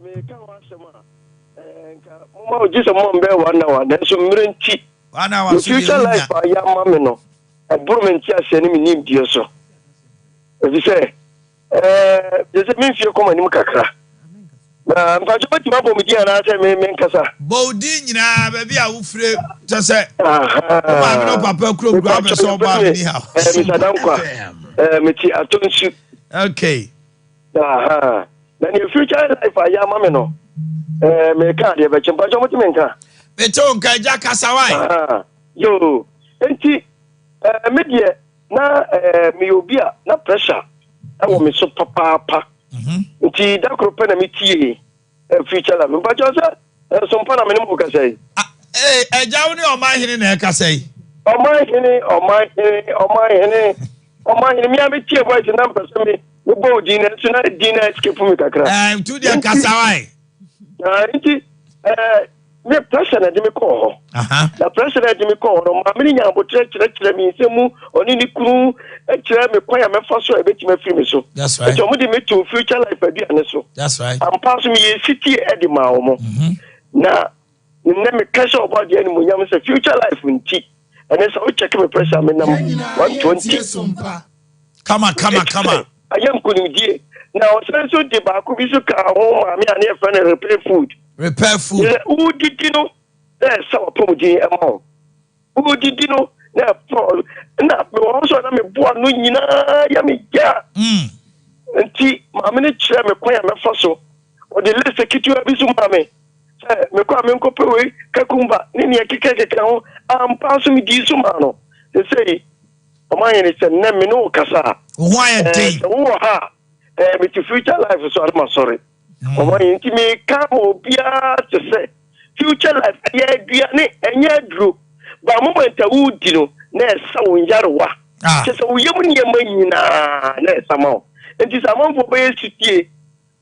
me ka wa sema nka mo just a mom be 1 hour then so mrenti 1 hour so future life ya mama no e buru me nti ase ni nim die so e say je se me fie koma nim kakra na mpa jo ti mabo mi dia na ase me nkasa bodi nyina ba bi a wo fire to se o ma me no papa kro gwa be so ba me ni ha mi sadankwa me ti atonsu okay then your future life ya mama no me ka de be chimpa jo mo menka me to nka ja kasawai yo enti me die na me obia na pressure e wo me so papa nti da krope na me tie future life mpa jo se Sompa na me mo ka sei eja wo ni Omanhene na e ka sei Omanhene mi a me tie voice na person me bo dina so na dina escape me kakra tu dia kasawai nti me pressure na de me call the pressure na de me call no ma me nya botre kire mi nsemu oni ni kuru e kire me kwaya me fa so e beti me free me so that's right so mo de me to future life aduane so that's right am pass me city e de ma omo na me cash about the animal yam say future life nti and so check me pressure me na 120 come on I am kunimdie now so de ba ko bi so ka ho ma me ane fa na repair food who did you know there's so pomodi amount who did you know na Paul na me also na me boa no nyina ya me ja nti ma me ne kire me kwa ya me fa so o de list kitu abi so ma me me kwa me nkope we kakumba nini ya kekeke ho am pass me di so ma no say Omanhene se na me no kasa why a day ha me to future life so I'm sorry Omanhene nti me ka obia to say future life ya aduane enya duro ba moment a wudi no na esa wonyarewa se so yem ne yemanyina na esa ma nti samanfo be sitie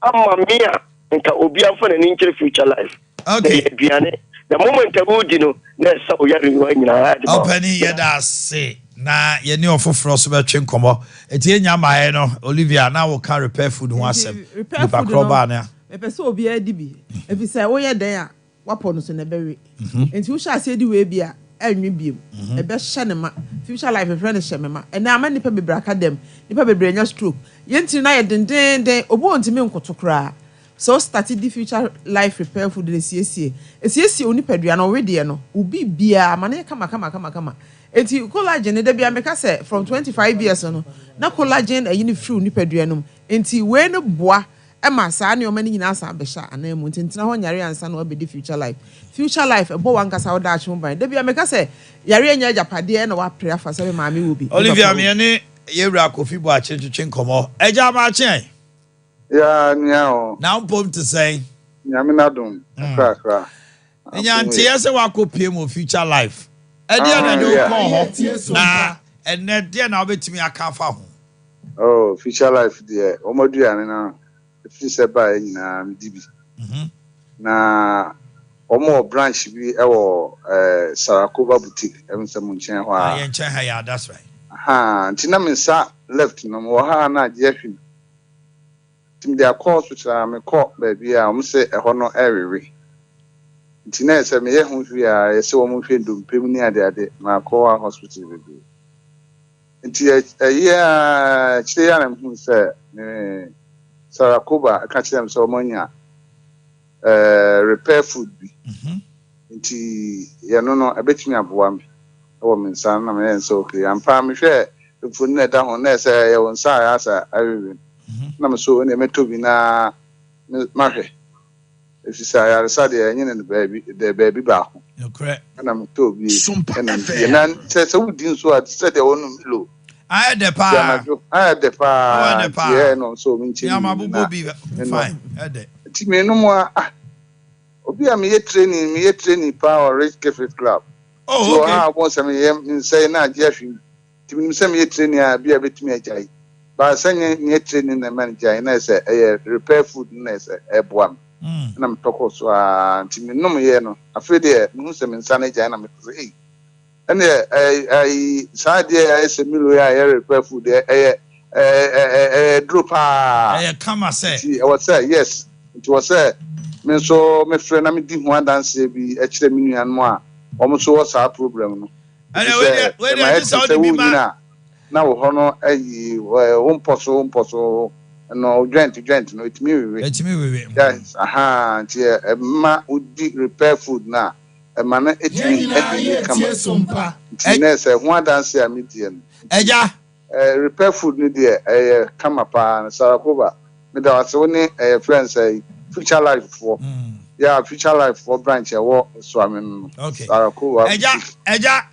amma me a nka obia fa na nkire future life okay aduane the moment a wudi no na esa woyarewa nyina opani yeda se na ye ni ofoforo so be twe nkomo eti enya maaye no Olivia na wo ka repair food ho asem repair food ba na e pese obi adi bi e bi say wo ye den a wapo no so na bewe enti wo sha ase di we bi a anwi biem e be hye ne ma future life friend hye me ma e na ama nipa bebre academy nipa bebre nya stroke ye ntiri na ye den obo ntimi nkoto kra so started the future life repair food the siesie onipadua no we de no obi bia ma na kama enti collagen de bia meka say from 25 years no na collagen ayi ni free onipadua no enti we no boa e ma saa ne o ma ni nyina asa besha anam enti ntina ho nyare ansa na obedi future life e bo wankasa oda achim ban de bia meka say yare anya japade na wa pray afa say ma me wo bi Olivia me ne yewura Kofi Boakye twetwe nkomo eja ma chen ya nyao na mpom to say nyame na dum kra enya ntie se wa kopie mo future life edia na do ko ho na enne dia na obetimi aka fa ho oh future life dia omoduane na fi se ba nyina mdibi na omo branch bi ewo Sarakoba boutique emsem nchen ho a ye nchen ha ya that's right ntina mensa left no mo ha na jefim tim dia call so me call baby a se eho no erewe ntina ese me ye hu hwi a ese wo mu hwe ndompem ni ade na call hospital baby nti ya chire ya na hu se Sarakoba ka chire so monya repair food bi nti ye no ebetimi aboa me wo mensa na me enso okay ampa me hwe fun na da ho na ese ye won sa ya sa awewe na me so na metobi na mahwe efisa ya resade enye ne baby ba ho correct na metobi na se wudi nso a se de wonu milo I de pa yeah no so minchi ya mabubo bi fine ade ti me no mo obi a me ye training power rich cafe club oh okay so ha won se me ye say na jefi ti me se me ye training a bi a betimi ajai ba sanye nye training na manager na say repair food na say eboam na me toko so a ti me no me ye no afede me se me nsa na ajai na me say and I side I say milo ya repair food drop come say I was say yes it was say me so me friend na me di ho dance bi e kire me nuan mo a so was our problem no and we just how to be man na wo ho no ayi wo mposo no joint no it me we yes tie ma udi repair food na ma na etimi kama Sompa na say ho dance a me die no eja repair food ni die kama pa Sarakoba me da wase woni friends future life for yeah future life for branch so amen okay Sarakoba eja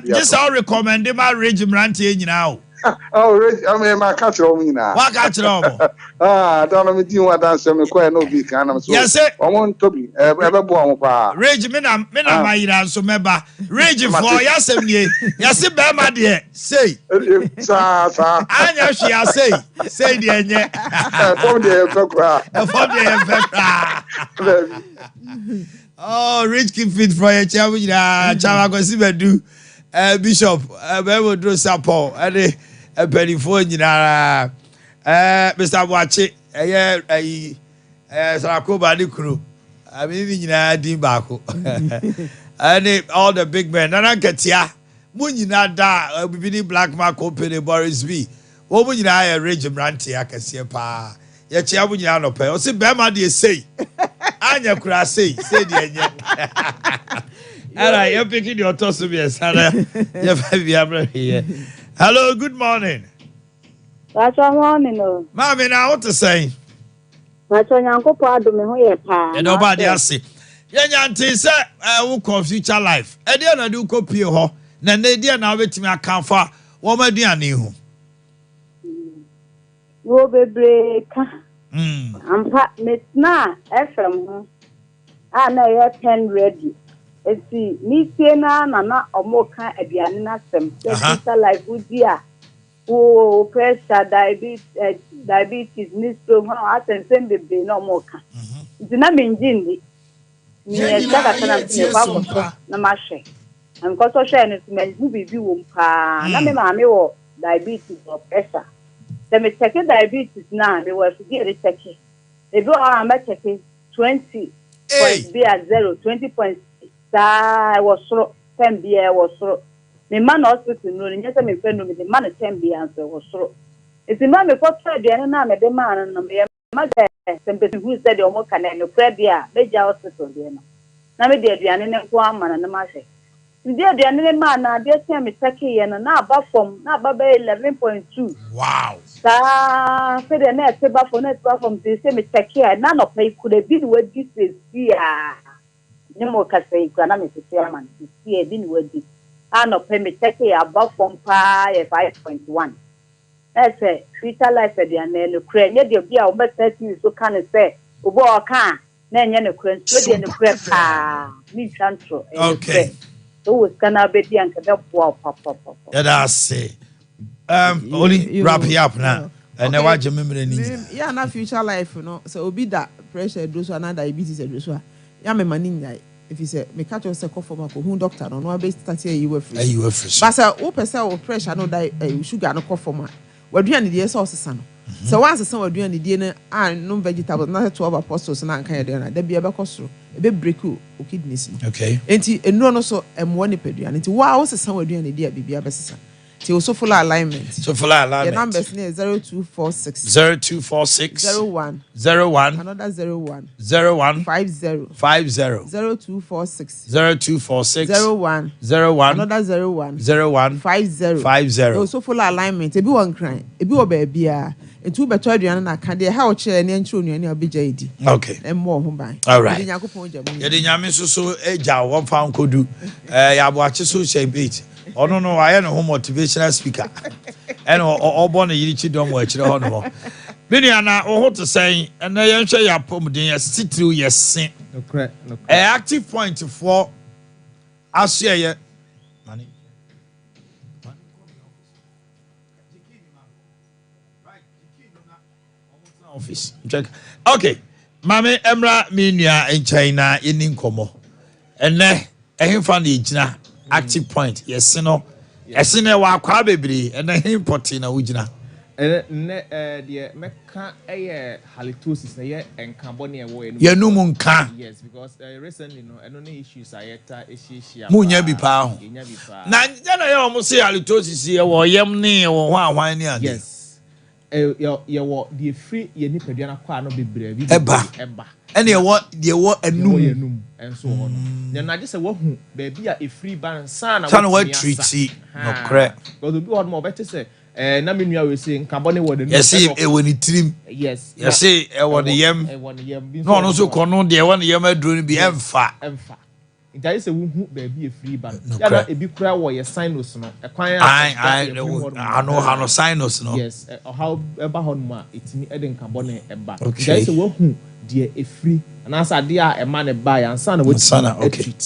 just all recommend my rage mrantie nyina o oh I mean my catch o nyina wa catch o don't know me di wa dance me ko no bi kan am so o won to bi e be bo am pa rage me na mayira so meba rage for yasem nie yase be ma de say sa anya hwe say de enye form de fekra oh rage keep fit for your chawu chawa go si bedu bishop be wo do support ade penifo nyina Mr. Boakye Sarakoba ni kuro abi nyina din baako and all the big men nana ketia mu nyina da bibini black mark company Boris B wo mu nyina ya rage brante akese pa ye chia mu nyina no pe o se be ma de sei anya kura sei de enye ara you picking your toss to be sana you five here. Hello, good morning. That's morning no. Mama na what to say? That's Nyankopon adome ho ye pa. E nobody ase. Ye nyante se wo future life. E de na do kopie ho. Na na de na wetimi akanfa wo maduane hu. Wo bebre ka. Ampa metna FM ho. Na ye 10 ready. Esi ni tie na omoka aduane na sem. Future life udia. Oh, pressure, diabetes, stroke, atention, baby, no more. It's not been jindy. Yes, no mashe. And because share it meant to be you, Nammy or diabetes or pressure. Then me check diabetes now, they were to get it checking. They go on a checking 20 points be at 0, 20 I was 10 beer was so. Me man hospital no nyese me friend no me the man 10 be answer was so it's man me for trade and na me the man no me ma the who said o mo kana no credit dia beja hospital dia no na me the aduane ne ko amana na ma hwe the aduane ne man na dia tell me take ye no na aba form na aba be 11.2 wow sa fe de na te ba form they say me take here na no pay could have been what this is here ni mo ka say na me say man see been what this no pay me take above from 5.1. That's a future life at the end of the crane. Yet, you'll be our best so can say, Ubo can, then you're crane, so in the crap. Me transfer. Okay. So, was gonna be the uncle. Papa. I say, only wrap you up now. And now, what you remember? Yeah, na future life, you know. So, be that pressure, do so, another diabetes, and so. Yeah, me money. If you say me catch yourself for my who doctor no I be start here you were free. You were free. But say o person o pressure no die sugar no call for my. We do any dey sauce san. So once say we do any dey na no vegetables na 12 apostles na kan dey na da bia be koso e be break o kidneys no. Okay. Enti enu no so emwo ne pedua. Enti wa o sesan we do any dey bibia be sesan. Ti o so full alignment. The numbers ne 0246 01 another 01 50 0246 01 another 01 50 o so full alignment. Ebi won kran ebi wo ba bia entu beto aduane na ka de ha o chere ne nchiro nuane obija edi. Okay. Emmo ho ban. All right. Ye Yakopon jamu. Ye de nyame so eja won fa nkodu. Ya Boakye so shebate. Oh no, I am a motivational speaker. And all born a yiri dom watch the honor. Biniana, or what to say, and I am sure you are promoting sit through your sin. No. Active point for us here. Money. Office. Check. Okay. Mame Emra Minia in China in Incomo. And then I found the active point. Yes, no. Yes, no. Wa kwa bebre and then importing na ujina. The meka halitosis na ye enkabone e wo yenum nka. Yes, because recently no any issues ayeta ehihia Munya bi pa ho. Na na ye omo say halitosis ye wo yem ne wo ho ahwan ne ade. Yes. Ye wo the free ye nipadua na kwa no bebre bi eba. Ene ye wo enum enso ho no. Na je se wo hu ba bia e free ban sana wo treat no correct. Because obi ho mo bete say na me nua we say nkabone wo de no. Yes, e woni trim. Yes. Yes, e wo de yem. No no so kono de wo ne yem aduro ni bi emfa. Ntai se wo hu ba bi e free ban. Ya na ebi kura wo ye sinus no. Ekwan ano sinus no. Yes, how eba ho no ma etimi e de nkabone eba. Ntai se wo hu de e free anasa de a e ma ne ba ya ansa na wo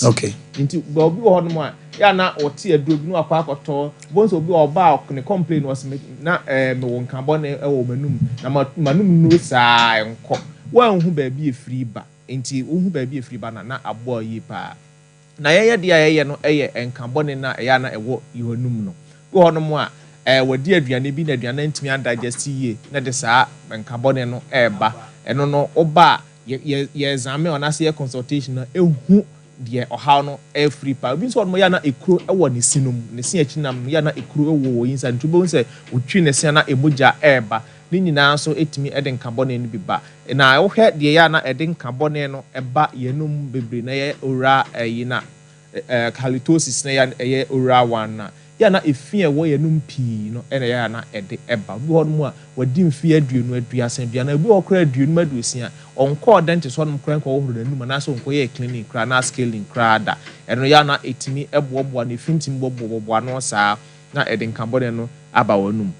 okay. Nti ba obi wo ho no ma ya na oti aduro bi no akwa akoto bonso obi oba ne complain was na me won nkabone e wo manum na manum no saa enko wa hu ba bi e free ba nti wo hu ba bi e free ba na abo yi pa na ye de ye no eye enkabone na ya na ewo yihonum no wo ho no mo a wadi aduane bi na aduane ntimi digest ye na de saa enkabone no eba eno no oba ye examine on as ye consultation na ehu de ohaw no free pa bi so mo ya na ekuro ewo ne sinum ne sin achinam ya na ekuro ewo yinsa ntubo nse otwi ne sin na emoja eba ni nyina so etimi ede nkabone no bi ba na wo hwe de ya na ede nkabone no eba yenum bebre na ye ora yina halitosis na ya ye ora wan na ya na efie wo yenum pii no ene ya na ede eba bi ho no a wadi mfie aduonu aduasan bia na bi okra aduonu aduosia onko dentist ho no kran ko wo huru nanum na so onko ye clinic kra na scaling kra da eno ya na etimi ebobo na fintim bobo no saa na ede nkabone no aba wonum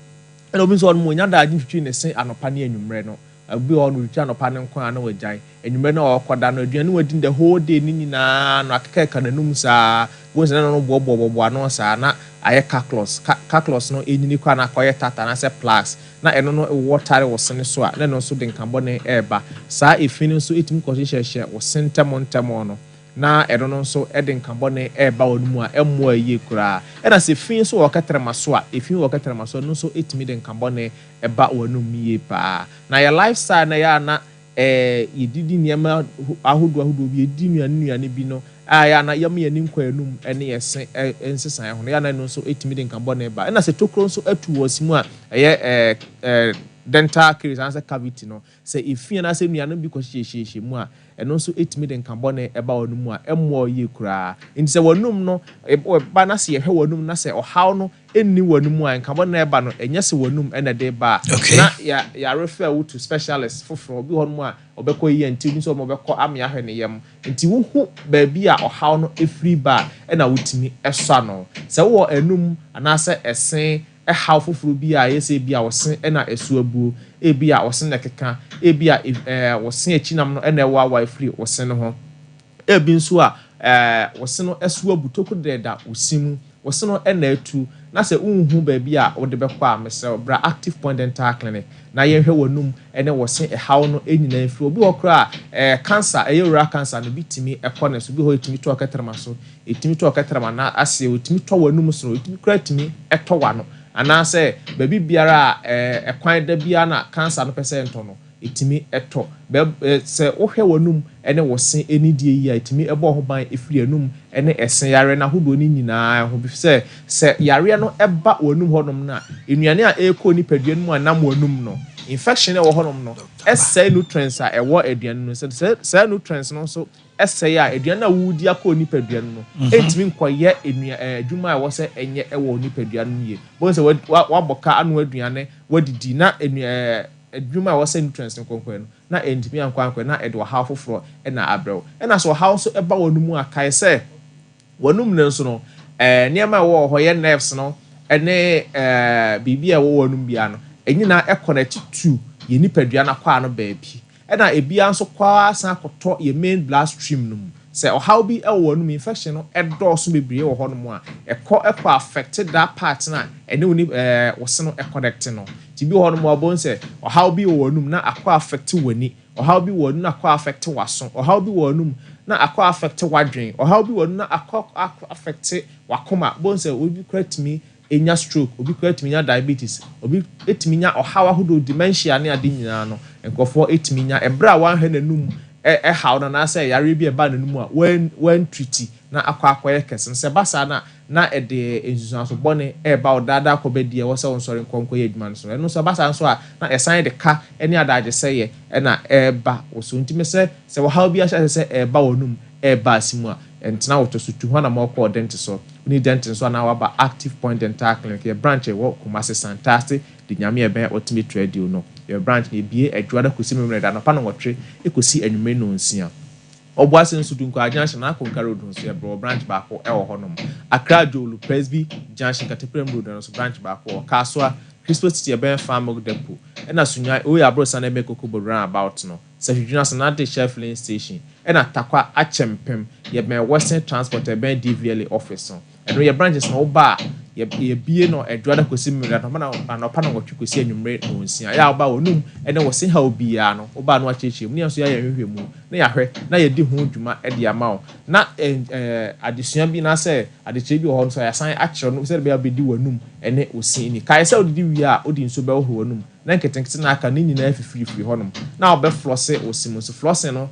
eno bi so no nya da agin twitwi ne sen anopa ne anwumre no abi ho no twitwi anopa ne nkwa na wajan anwumre na okoda no aduane wadi the whole day ni nyina no akeka nanum saa wo se no bobo no saa na aye calculus no enyini kwa na akoye tata na se plus na eno no water wo sene so a na no so de nkabone eba saa efini so etim kohyehyehye wo sentemo no na eno no so ede nkabone eba wonmu a emmo aye kura na se fin so wo katrema so a efin wo katrema so no so etimi de nkabone eba wonum ye pa na your lifestyle na ya na yedidi niam ahodo bi yedi nuane bi no ya na yam yanim kwanum ene yesen ensesan ho ya na no so etimi de nkabone ba na se tokro so atu wasimu a dental caries and cavity no se ifia na se nuane bi ko hyehye mu a eno so etimi de nkabone eba wonum a emmo ye kura nti se wonum no ba na se yehwe wonum na se ohaw no enni wonum a nkabone eba no enye se wonum ene de ba na ya refer you to specialist for bi honum a obekọ yi nti ni so obekọ amia hwe ne yem nti wo hu ba bi a ohaw no efri ba ena wutimi eso no se wo enum ana se esen how fufuru bi a yese bi a wosen ena esu abu e bi a wosen na keka e bi a wosen achinam no ena wa free wosen ho e bi nso a wosen no esu abu toku deda osimu wosen no ena atu na se unhu ba bi a wode bekọ a mesel bra active point dental clinic na ye hwe wonum ene wosen how no enyina free obi okra cancer oral cancer no bitimi ekone so bi ho etimi to okatrama so etimi to okatrama na ase etimi to wonum so etimi kra etimi eto wa no anase baby biara ekwan da bia na cancer no percent no etimi eto se wohwe wonum ene wosen enidie yi a etimi ebo ho ban efiri enum ene esen yare na hodo ni nyina ho bi se yare no eba wonum honom na enuane a eko ni paduan mu anam wonum no infection e wo honom no ese nutrients a ewo aduan no se nutrients no so ese a aduan na wudi akọ ni paduan no etimi nkoye adwuma a wo se enye ewo ni paduan no ye bo se waboka anu aduane wadidi na adwuma a wo se nutrients nkonkon no na entimi ankwankwan na ede ha foforo na abrew na so ha so eba wonum akai se wonum ne so no niam wo ho ye nerves no ene bibia wo wonum bia no enyina connect to ye nipadua na kwa no baabi na ebia nso kwa san akoto ye main bloodstream no se how be wonum infection no edoso bebre wo ho no a ekọ affected that part na ene woni wose no connect no ti bi ho no abon se how be wonum na akọ affect woni how be wonum na akọ affect waso how be wonum na akọ affect wadwen how be wonum na akọ affect wakoma bon se obi kratimi enya stroke obi kura etimi nya diabetes obi etimi nya ohawa hodo dementia ne ade nyina no nkofo etimi nya ebra wan hwe nanum how na say yare bi eba nanum a when treaty na akwa kesen se basa na ede ensusanso bone eba odada akobedi e wo se wonsori nkonko ye adwuma so eno so basa nso a na esan de ka ene adaje seye na eba oso ntime se wo how bi a se eba wonum eba asimu a entna woto so tu hona mako dentist so ni dentist so na waba active point dental clinic ye branch e wo Kumasi Santase de nyame e ben ultimate radio no ye branch na ebie adwada kosi memre da no pa no wotwe ekosi anwume no nsia Obuasi nso dunko junction na Konka road nso ye bro branch ba ko e wo honom Accra Jolu Presby junction Kateprem road nso branch ba ko Kaswa Christmas City ben farm depot na sunya o ya bro sana be kokoko run about no Sahiduna Sanate Sheffield station na Takwa Achempem ye ben Western Transport ben DVLA office no eno ye branches no ba ye bie no adwada kosi mmira no na pa na wotwe kosi anwumre no nsia ya ba onum ene wo se ha obia no oba no acheche mu ne so ya hwehwe mu na ya hwe na ye di ho dwuma de ama wo na adesua bi na se adeche bi ho so ya san akere no se be abedi wanum ene osi ni kai se odidi wi a odi nso be ho wanum na nketenkete na aka ni nyina afifiri honum na obe flosse osimu so flosse no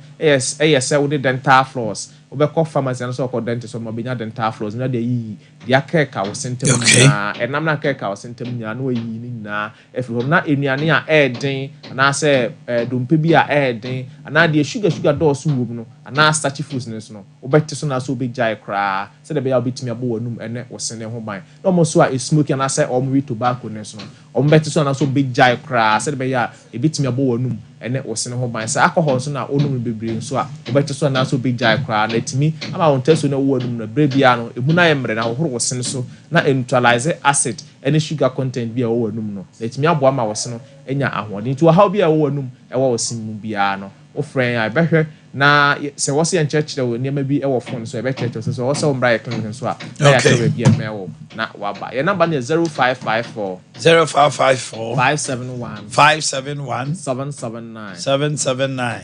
se wo de dental floss obekọ pharmacy and so called dentist so mobenya dental floss na de yi dia keka wo sentem na enam na keka wo sentem nya no yi ni na efiri na enuane a den na se dompe bi a den na de sugar dose wo no na starchy foods ne so no obette so na so obejai kra se de be ya obetimi abo wanum ene wo sene ho ban no mo so a smoke na se omwi tobacco ne so no ombette so na so obejai kra se de be ya ebetimi abo wanum ene wo sene ho ban se alcohol so na onum bebre so a obette so na so obejai kra na timi ama won teso na wo wanum na brebia no emu na yemre na wo wo sene so na neutralize acid any sugar content bi a wo wanum no na timi abo ama wo sene enya ahode nti wo how bi a wo wanum e wo simu bia no wo friend a behwe na se wo se enchechire wo niam bi e wo phone so e be church so wo se wo mbra ye clinic so a ya ke bi e mewo na waba your number is 0554 571 779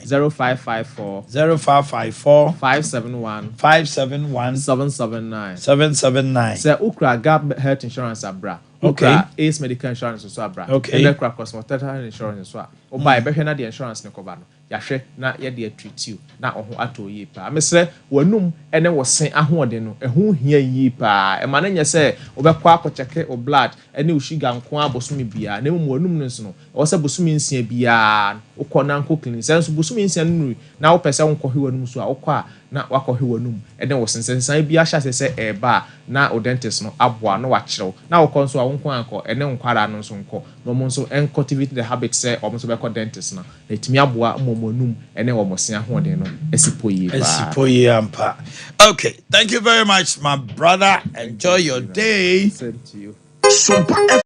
0554 571 779 say ukra gap health insurance abra ukra ace medical insurance so abra ukra cosmetic insurance so a oba e behwe na the insurance ne koba no yahwe na ye de treat you na oho ato yi pa mesre wanum ene wo sen ahode no eho hia yi pa e ma na nye se obekwa akocheke o blood ene o sugar nko abosumi bia na mu wanum no so no o se bosumi nsia bia ukọ nko clinic sense bosumi nsia no na wo pese nko hwe wanum so a ukọ na wakọ hwe wanum ene wo sensensan bia hya se eba na o dentist no aboa no wakyerɛw na wo konso a wonko anko ene nkwara no so nko no mo nso cultivate the habit say o mo so be ko dentist na etimi aboa momonum ene wo mo se ahode no esipoye ampa. Okay, thank you very much my brother. Enjoy your day. Same to you. Sompa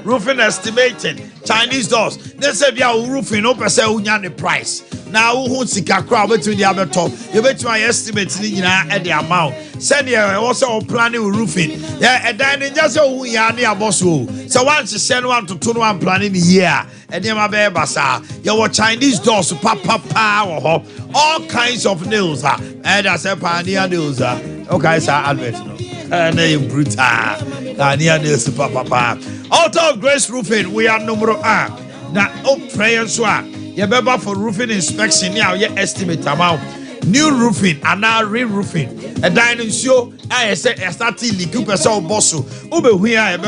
Roofing estimating Chinese doors. They say be a roofing no person unya the price. Now who sika crowd between the other top. You bet my estimate at the amount. Send you also planning roofing. Yeah, and then just who ya near boss. So once you send 1 to 2 1 planning the year, and then my baby basa. You Chinese doors papa all kinds of nails. And that's a pioneer nails. Okay, sir, advert. And they brutal. Pioneer nails papa. Out of Grace Roofing, we are number 1. Now, prayer so you better for roofing inspection. Now, you estimate amount. New roofing and now re-roofing. A dining show, I say, a starting league, person bosso, Ube here,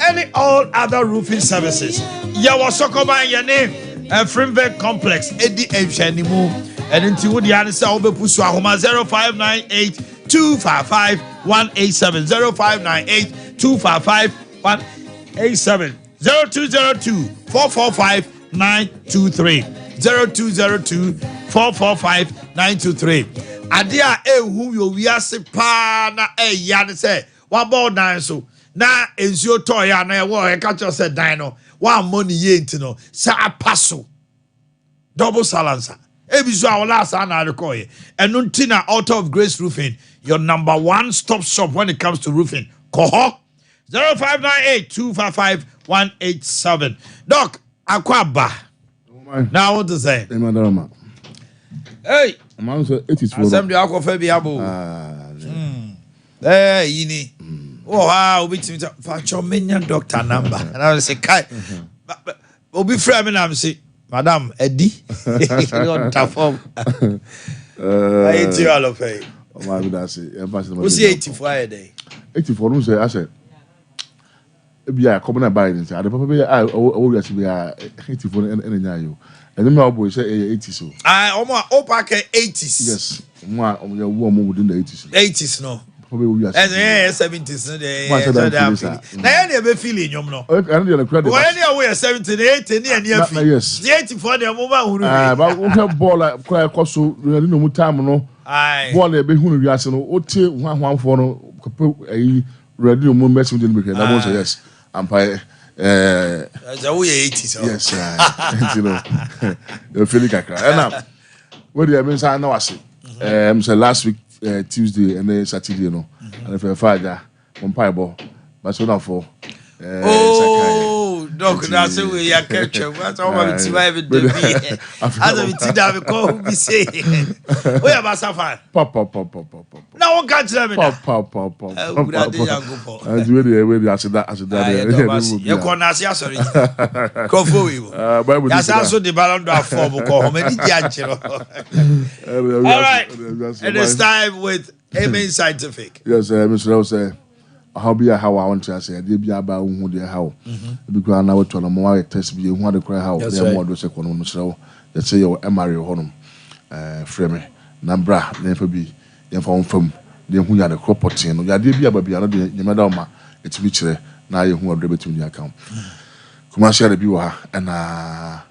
any all other roofing services. You was so come by your name, and Framework Complex, Ade Akye Abia, and into the answer, Ube Puswa, 0598 255 187 0598 255 187 0202 445 923 0202 445 923. Adia who you we are pa na yan say one ball nine so na enzio toy ya na e catch us said dino one money yent no sa passo double silencer ebiso our last na record and nuntina out of Grace Roofing, your number 1 stop shop when it comes to roofing. Koho 0598 255 187. Doc Akwaba. Now what to say? Hey, I'm so it is for assembly aquafabiabo. Hey, yini. Oh, wow, we to for minion doctor number. And I will say, Kai, will be framing. I'm say, Madam Eddie, on top form. I hate you all of it. What's 84 a day? 84, I said. Be a common abidance. I probably I always be a 84 and you. And then my boy say 80 so. I almost Boakye 80s. Yes, one woman within the 80s. 80s no. Probably we are 70s no dey. Na any be feeling you know. I don't know credit. When you we 70 80 near feel. Yes. The 84 the move huru. But we have ball like cry cost so no mu time no. Ball e be hunu wiase no. O tie hwan for no ready no mu mess with the that was yes. Empire as we 80s. Yes, you know. You feel like and what do you mean say now say say last week Tuesday and then Saturday no and if father on pieball but so now for oh doc that's we are capture what all my team have been as we did have call we say we about safari pop now what can't tell me pop and we I said that you corner sorry go for you that's also the ballon d'or for because how many all right and it's time with Amen Scientific. Yes, Mr. Rose. How be how I want to say, they be about who they how. Because now to more test be who the cry how they more do second so let's say your Emery honum frame Nambra never be informed from the who are the crop potting. You did be about another madama, it's which now you who are between the account. Commercial review and a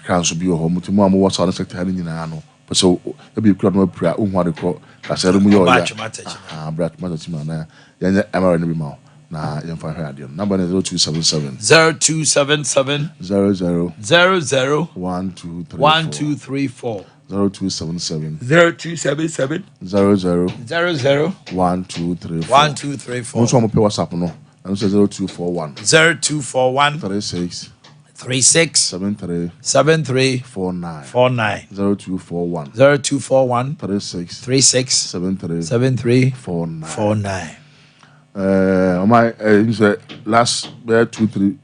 council be home to Mamma was on the sector in Nano. So be crowd no prayer who are the crop. I said, Brat Matatimana, Yan Emery Mouth. Now, you find her number 0277 0277 00 1234 0277 0277 00 1234 Also, I'm pay WhatsApp no. And say 0241 36 73 49 0241 36 73 49 my last 2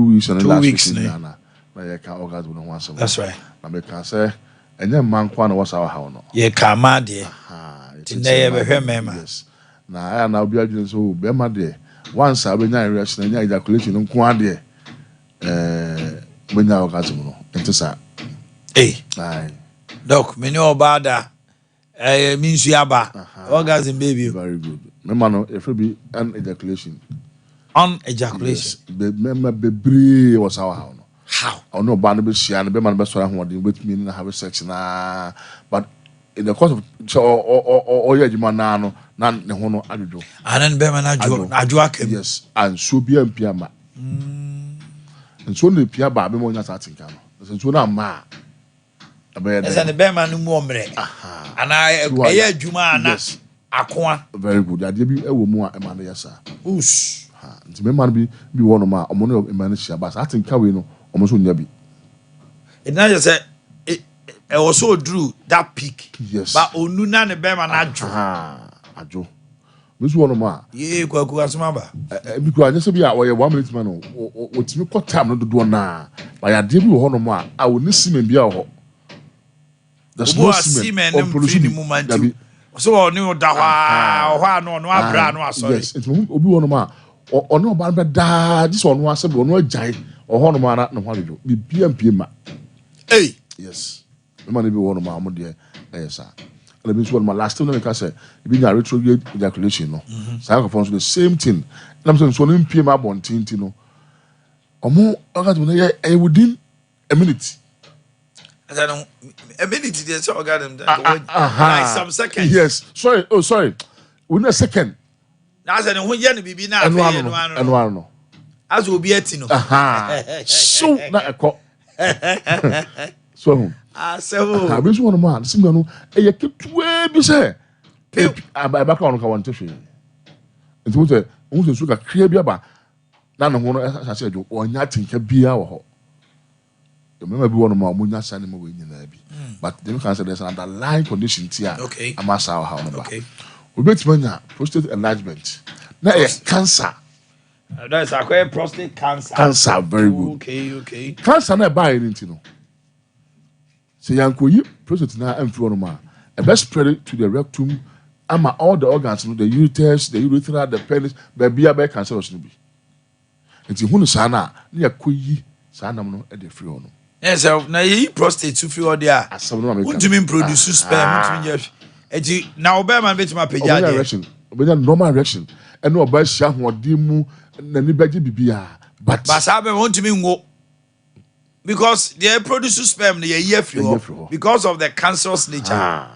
weeks and 2 weeks na you can orgasm no once. That's right. I make can say and then man kwa no was our how no. Ye kama de. Tinye be hwe mema. Yes. Na I na obi adwene so be ma de. Once I be nya reaction nya ejaculation nko ade when you orgasm no. Enti sa. Aye. Doc, me no bada. Means you aba. Orgasm baby. Very good. Remember no, if it be an ejaculation. On ejaculation. Remember bebree was our how no. How? I know Barnaby share and be man best one with me and have sex na. But in the course of or yeah, man no ne ho no adodo. Anan be man ajo akem. Yes, and so be am piama. And so the Pia Baby Monia starting camera. There's a tuna ma. As an Bearman Momre. And I Juma yes. Aqua. Very good. I did be a woman a man, yes, sir. Oosh. Nti me man be one of my omono emanishia but I think we no almost nyabi. It now just said it also drew that peak. Yes. But onuna ne bema na adwo. Adwo. Me so one of my ye kwaku asomaba. Because just be a 1 minute man o otimi ko time no do na. But ya de bi wo no mo a wo ni simen bia ho. There's no semen on production. So ni da hwa no abra no asori. Yes, it obi one ma ono ba da this one was ono agyan oho no ma na ho adejo bi pm ma. Hey, yes. Me man be one ma mo de yes sir. And be one ma last time I say be na retrograde ejaculation no. Say I the same thing. And I'm saying so no pm abontin no. Omo oga to na within a minute. I don't a minute they so got them like some seconds. Yes. Sorry. Within a second. Na say no ye no bibi na afa no. As will be etino. So na ekọ. So so I be so one man sim no e ye ketua bi say aba ka on ka won tehwe. Nti mo say mo say so ka kria bi aba na no ho no say jo onya tinka bia wo ho. The member be one of my munya sani mo we nyina bi. But they can say there's an underlying condition tia. Okay. Amasa how no ba. Okay. We bet manya prostate enlargement. Na cancer. That's a prostate cancer. Cancer very good. Okay. Cancer na buy anything no. So yanko yi prostate na amfri one ma. E best spread it to the rectum ama all the organs, the uterus, the urethra, the penis, baby be cancer no bi. Enti hunu sana na yakoyi sana no e dey free ono. Yes, na yi prostate to free all there. What do you mean produce sperm? What do you mean? Eti na obema bet ma peja there. Obenya normal erection. E no oba hia hoɔden mu na ni beje bibia. But sabe want me ngo. Because they produce sperm na ye free because of the cancerous nature.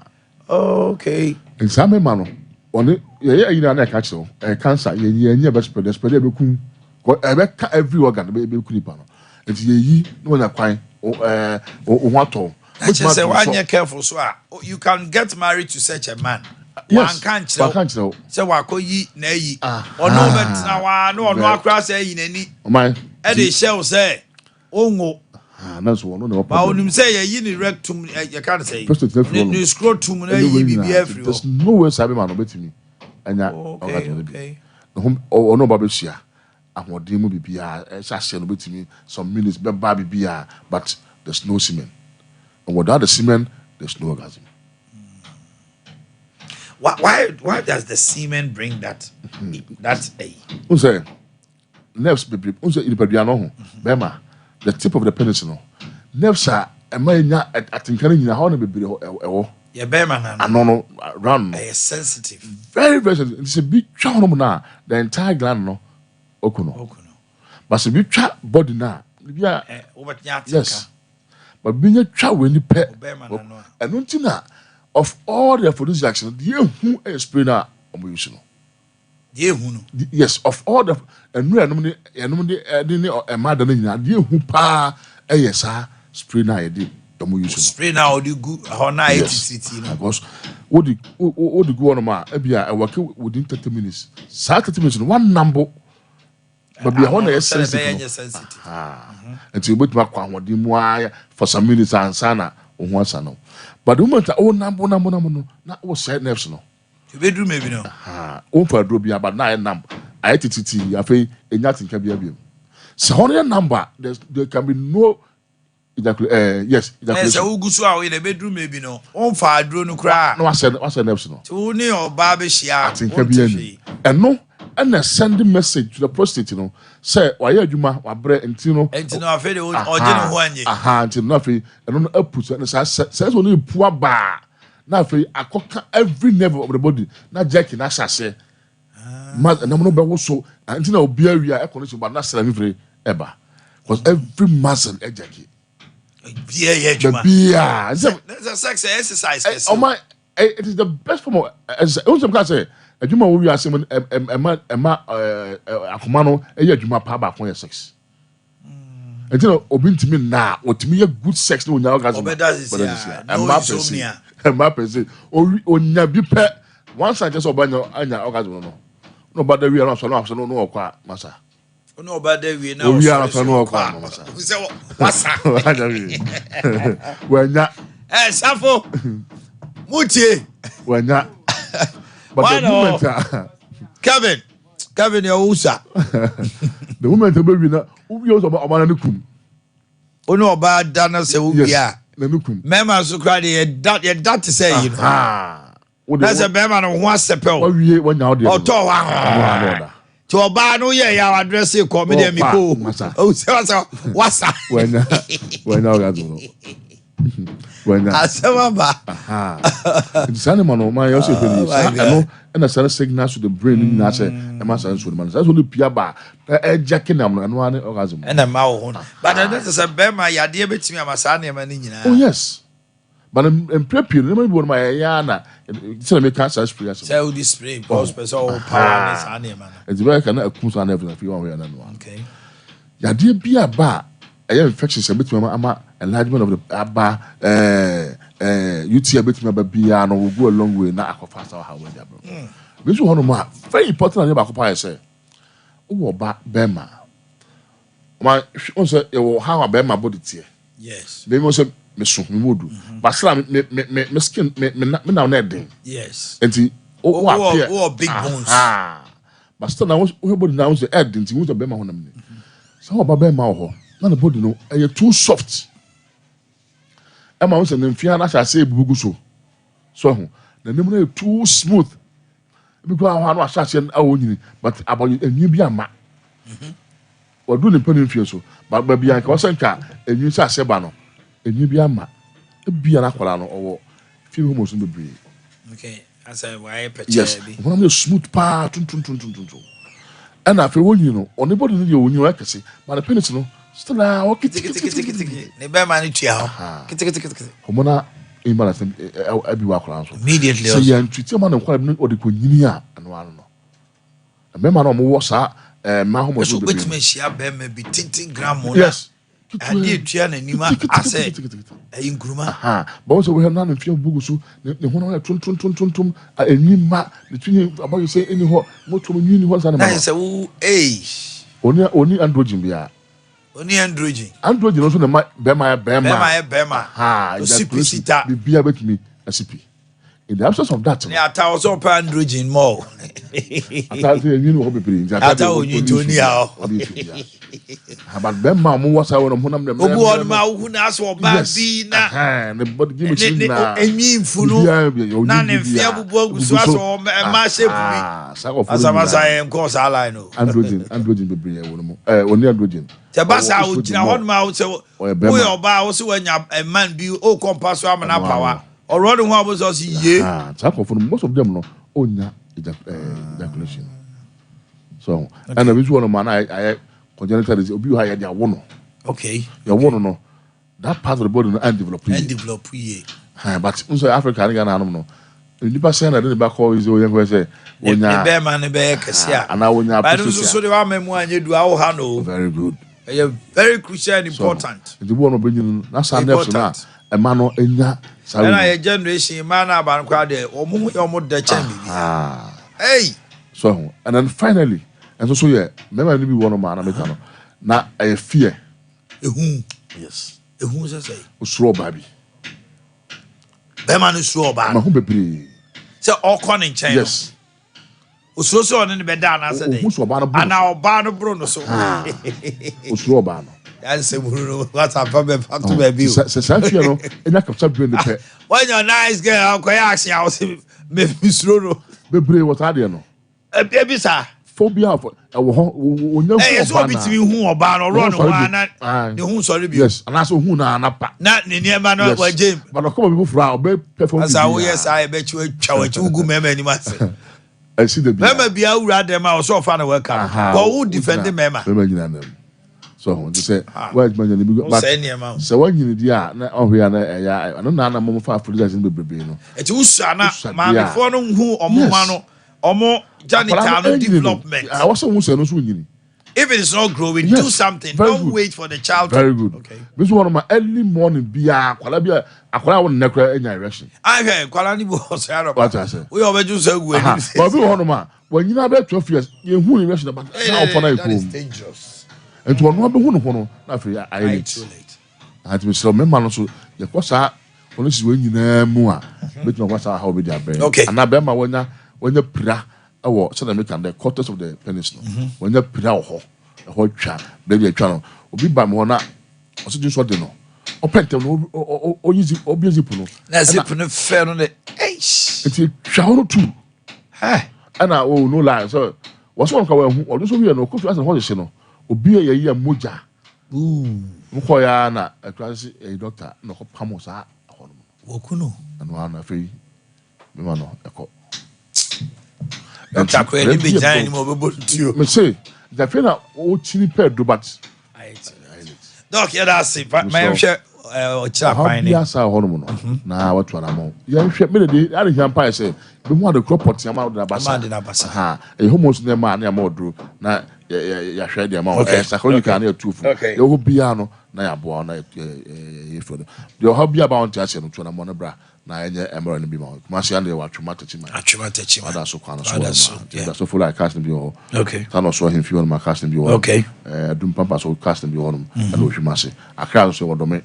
Okay. And some man no one ye na na catch so cancer ye be spread e be kun. Ko e be ka every organ be kun nipa no. Eti ye yi no na kwan o just say when you're careful, so you can get married to such a man. Yes, one can't tell. So wakoyi neyi. Or no bet now no across say in any. My Eddie shall say, oh that's one no. But when say you need rectum, you can't say. You scrotum every. There's no way sabi man obeti me. Anya okay. No no babeshia. Ahode mu bibia e hye no betimi some minutes be ba bibia but there's no semen. And without the semen, there's no orgasm. Why does the semen bring that? That's a. Who say? Nerves, baby. Who say? Bema, the tip of the penis, no. Nerves are a man. I think I how to be. Yeah, Bema. No, run. They are sensitive. Very sensitive. It's a big charm now. The entire gland, no. Okuno. But a big chat body now. Yes. But being a child when you pet and untina of all the aphrodisiacs, the who is spinner emotional. Yes, of all the and we are a madam in a dear who pa a yes, spinner I did the emotional. Spinner or the good or night city. Because what the go on ma, I work within 30 minutes. 30 minutes, one number. But be honest, sensitive. Until we make one more for some minutes and sana on one sana. But the moment number not was said nerves no. The bedroom maybe no. For drobia but na number. I TTT I feel nothing can be a so on number there can be no yes. Yes, I will go so in the bedroom maybe no. On for drone cry. No, I said nerves no. To near Barbashia. I think can be any. And no. And a sending message to the prostate, say, why are you ma, bread and tino, and to know if it or until nothing, and on a put and says only poor bar. Now, I cock every nerve of the body, not jacking, as I say. Mother, and I'm not also, and you know, beer, we are condition, but not selling ever. Because every muscle, a jacket. Yeah, that's a sex exercise. Oh, my, it is the best form of, as I say. Adwuma wo wi ase mo ema akomano eya adwuma pa ba kon 6 And you know, obintimi na, otimi good sex no nya orgasm. Mbappe say, onya bi pe. Once I just obanya anya orgasm no. No bad we are so no kwa masa. No bad we na. We are so no kwa masa. We say wasa. Wanya. Safo. Mutie. Wanya. But the moment Kevin ya usa. The moment we na we also obana no kum. Ono oba da na se wo bia. Na no kum. Mema so kra de that to say you know. That's a bema no ho asepel. Wa wie wanya ode. Oto wa. To oba no ye ya address e ko me de mi ko. O se wasa. Wanya ogazo. Wanya. Asema ba. It's animal no man you say no and a signal to the brain na say e ma san so man. That's only pia ba e jacking am no an orgasm. And ma wo ho. But that is a bema ya de betimi amasa na ma ni nyina. Oh yes. But I'm prepared. Remember my yana. Tell me cancer spray. Say this spray because person power is ane man. It's very kind of cool and everything if you want we know. Okay. Ya dey be aba. Infection say between ama enlargement of the aba UTI between aba bia no will go a long way na akofast how we dey bro. This one no very important and akopa say. Wo ba bema. Ma on say you how bema body tie. Yes. They must say me so me modu but slam me skin me now na den yes enti o appear big bones but still now we body now say head enti we to be ma honam ni so o ba be ma ho na the body no e too soft e ma we say mfia na sha say bugu so ho na nem na too smooth because how no sha say awo nyini but about enyi bi ama odu ni pen mfia so but ba bia ka o say nka enyi sha se ba no enyi bi ama ebia na kwala no owo fi homo so bebre okay as I why picture yes when I'm smooth pa tun and after one you know on body no dey onyu akese but the penis no still na o kiti ne be ma ni tua ho kiti homo na imbalance abi wa kwala so immediately so ya ntwiti ma na kwala no odi ko nyini a ano no be ma no mo wo sa ma homo so bebre so betime hia be ma bi tintin gram mo yes ade tua na nima ase ayi nkuruma but also we have na mfia bugu so ne ho na tun enima ne twini about you say any ho moto mo nyini ho sa na na say wo oni androgen bia oni androgen also na bema o sipita bia betimi asipi in the absence of that ne ata also pa androgen more ata say nyini ho bebre ata onyi toni a but bema mo wasa wo no honam dem obu on ma wo na so ba bi na ne body give me na enyi mfunu na ne mfia bubu agusu aso ma shape bi asabasa en course line no androgen bebre wo no oni androgen te basa wo gina hon ma wo se wo yo ba wo se wanya man bi o compass wa na power already who was us ye most of them no onya ejaculation so and the visual man I congenital is obi ha ya dia wo no okay your wo no that part of the body no develop ye but unso Africa ni Ghana no nipa say na dey back call is oyen go say onya be man be kesia ana onya appreciate so dey wa memu anyedu a wo ha no very good very crucial and important the one bring na sanef na e ma no enya na your generation man na ban kwa de omo da chen bi hey so and then finally and so yeah remember ni bi one man na meta no na I fear ehun yes ehun say osuro baby be man osuro ba ma ho bebre say all con in chain yes osuro so on ni be da na say dey ana oba no bro no so osuro ba no yan say bro what happen be back to baby se fear no enya capture brain pe when you nice girl ko ya action I was me osuro no bebre what are there no e sa phobia of onya so bitimi hu oba no ro no na ne hu sorry bi yes and so hu na anapa na ne niema no wa jam but no come people fra obe perform as I yes I be twa ugu mema ni mase I see the mema bia wura dem a so fa na welcome go who defend mema nyina nam so they say why man ni bi but so when you di a na ohia na ya no na mo fa afrojas ni bebrebe no e ti usa na ma before no hu omo ma no omo janitor no development I was so no so nyini If it is not growing, do something. Don't wait for the child. Very good. Okay. This one of my early morning bia akwala won nekra enya erection. I heard kwala ni bo so What I say? We always do so good. But we one ma when you be 12 years, you hu erection about now for na that is dangerous. And to one be hu no na free I too late. I had to so me man so ye kwasa police we nyina mu a betu kwasa how be their brain. Okay. And na be ma wonya pra ewo so na make the quarters of the penis no. Wonya pra ho twa baby twa no obi ba me ho na o so just what no opentem no o use obi zip no na zip no fair no eish it twa ho too ana o no lie so was one ka we hu o so wi no kofi asa ho je no obi ye ye moja mko ya na atwase doctor no ko pamo sa ho no wokuno anu ana fe me ma no eko doctor ko ni be jan ni mo be bontio me say the fe na o chini pedo but doc ya da se my hwe o chira pan ni ya sa ho no na watu na mo ya hwe me de ari hia pa say be mu ade crop pot ya ma de na basa ha e homos ne ma na ma odro na ya hwe de ma psychological na tufu e ho bia no na ya boa na e fo de ho bia ba on ti ase no to na mo na bra na enye emero ne bi ma ma sia de wa twuma tachi ma ada so kwa no so da so full like cast bi ho okay ta no so him fi on ma cast bi ho okay dum pampa so cast bi ho no na o hwima se akra so wo do me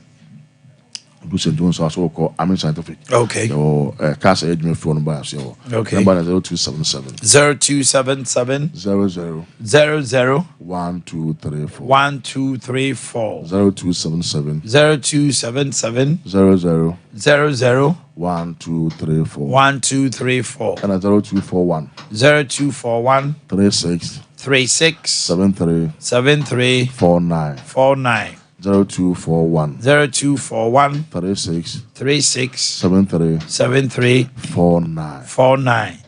do St. John's also called Amin Scientific. Okay. So, cast agent phone number. Okay. Number 0277 0277 00 00 1234 1234 0277 0277 00 00 1234 1234 and 0241 0241 36 36 73 73 49 49 0241 0241 36 36 73 73 49 49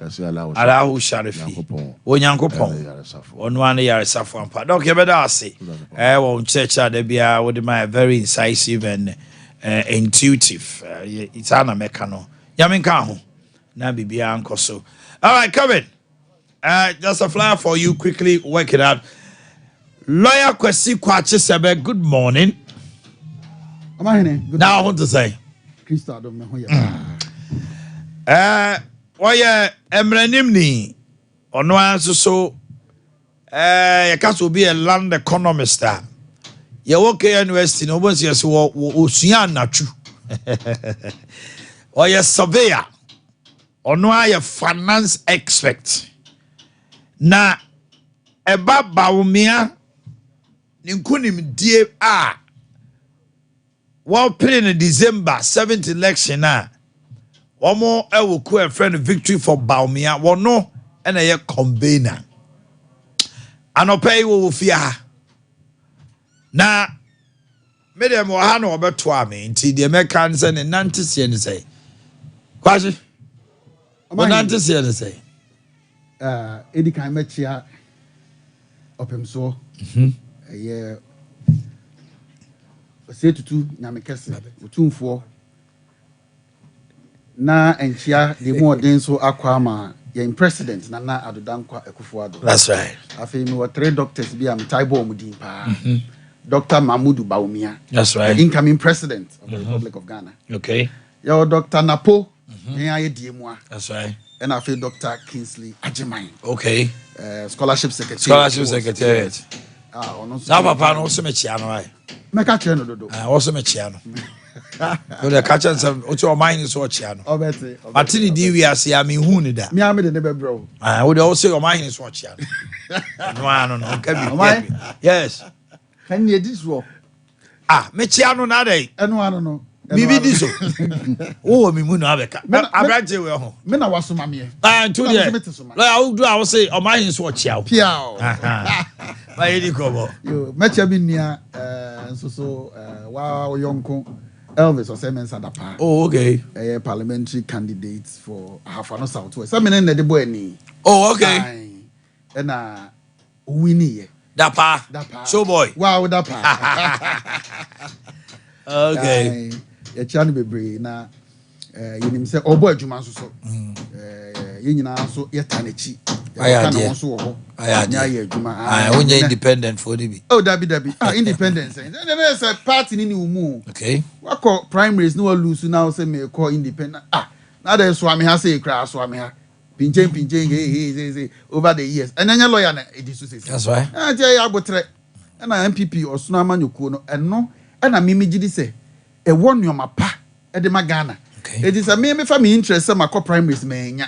Allahu Sharifi Onyankopon onu ane yaresafo ampa donc yebeda ase wo church da bia wo de my very incisive and intuitive it's ana meka no yamenka ho na bibia ankoso. All right, come in. Just a flyer for you, quickly work it out. Lawyer Kwesi Kwachi Sebe, good morning. Omanhene, good now I want to say Christo Adom me ho ya. Oye emrenim ni ono anso so you can be a land economist. You work at university no bo se wo osua natu. Oye surveyor. Ono aye finance expert. Na eba baumia ninkunim die a play in December 7th election na omo ewo ku a friend victory for baumia wono na ye convener anopay wo fia na medem wo ha na obeto ame nti de mekan se ne nantese ne say kwaji wo nantese ne say edi kan mechia opem so yeah say tutu nyame kese otumfo na enchia de mo den so akwa ma yen president na adodankwa Akufo-Addo. That's right. Afi me were 3 doctors bi am taibo omudin pa. Dr. Mahmoud Baumia. That's right. The incoming president of the Republic of Ghana. Okay. Your Dr. Napo. That's right. And I feel Dr. Kingsley Ajiman. Okay. Scholarship secretary. Scholarship secretariat. Now Papa no so mechiano ai. Meka che no dodo. Also mechiano. No the catch and some o mind is what chiano. Obete. Martini di we ase am hu ni da. Me am de nebe bro. We dey also your mind is what chiano. No, can be. Yes. Can you this wo? Mechiano na dey. Eno ano no. Bibi di so. Oh, mi mu na abeka. Abraje we ho. Me na wasoma me. To there. I will do I will say o mind is what chiao. Piao. Ba yedi kobo. Yo, mecha bi nia so wa yonko Elvis Osemensa Dapa. Oh, okay. Parliamentary candidates for Hafano Southwest. I mean, the boy ni. Oh, okay. And Winnie. Dapa. So boy. Wow, Dapa. Okay. A channel be na you say oh boy Juma so. You nyina so yetanechi. Aya independent for the oh dabi independence there's a party in the okay what call primaries no lose now say me call independent now there's swami has say crash swami ha pinchen hey over the years and then your lawyer na say that's right ya botre and MPP or sunama nyuko no eno na mimi gidi say e won nyoma pa e de magana it is a me family interest say my primaries me nya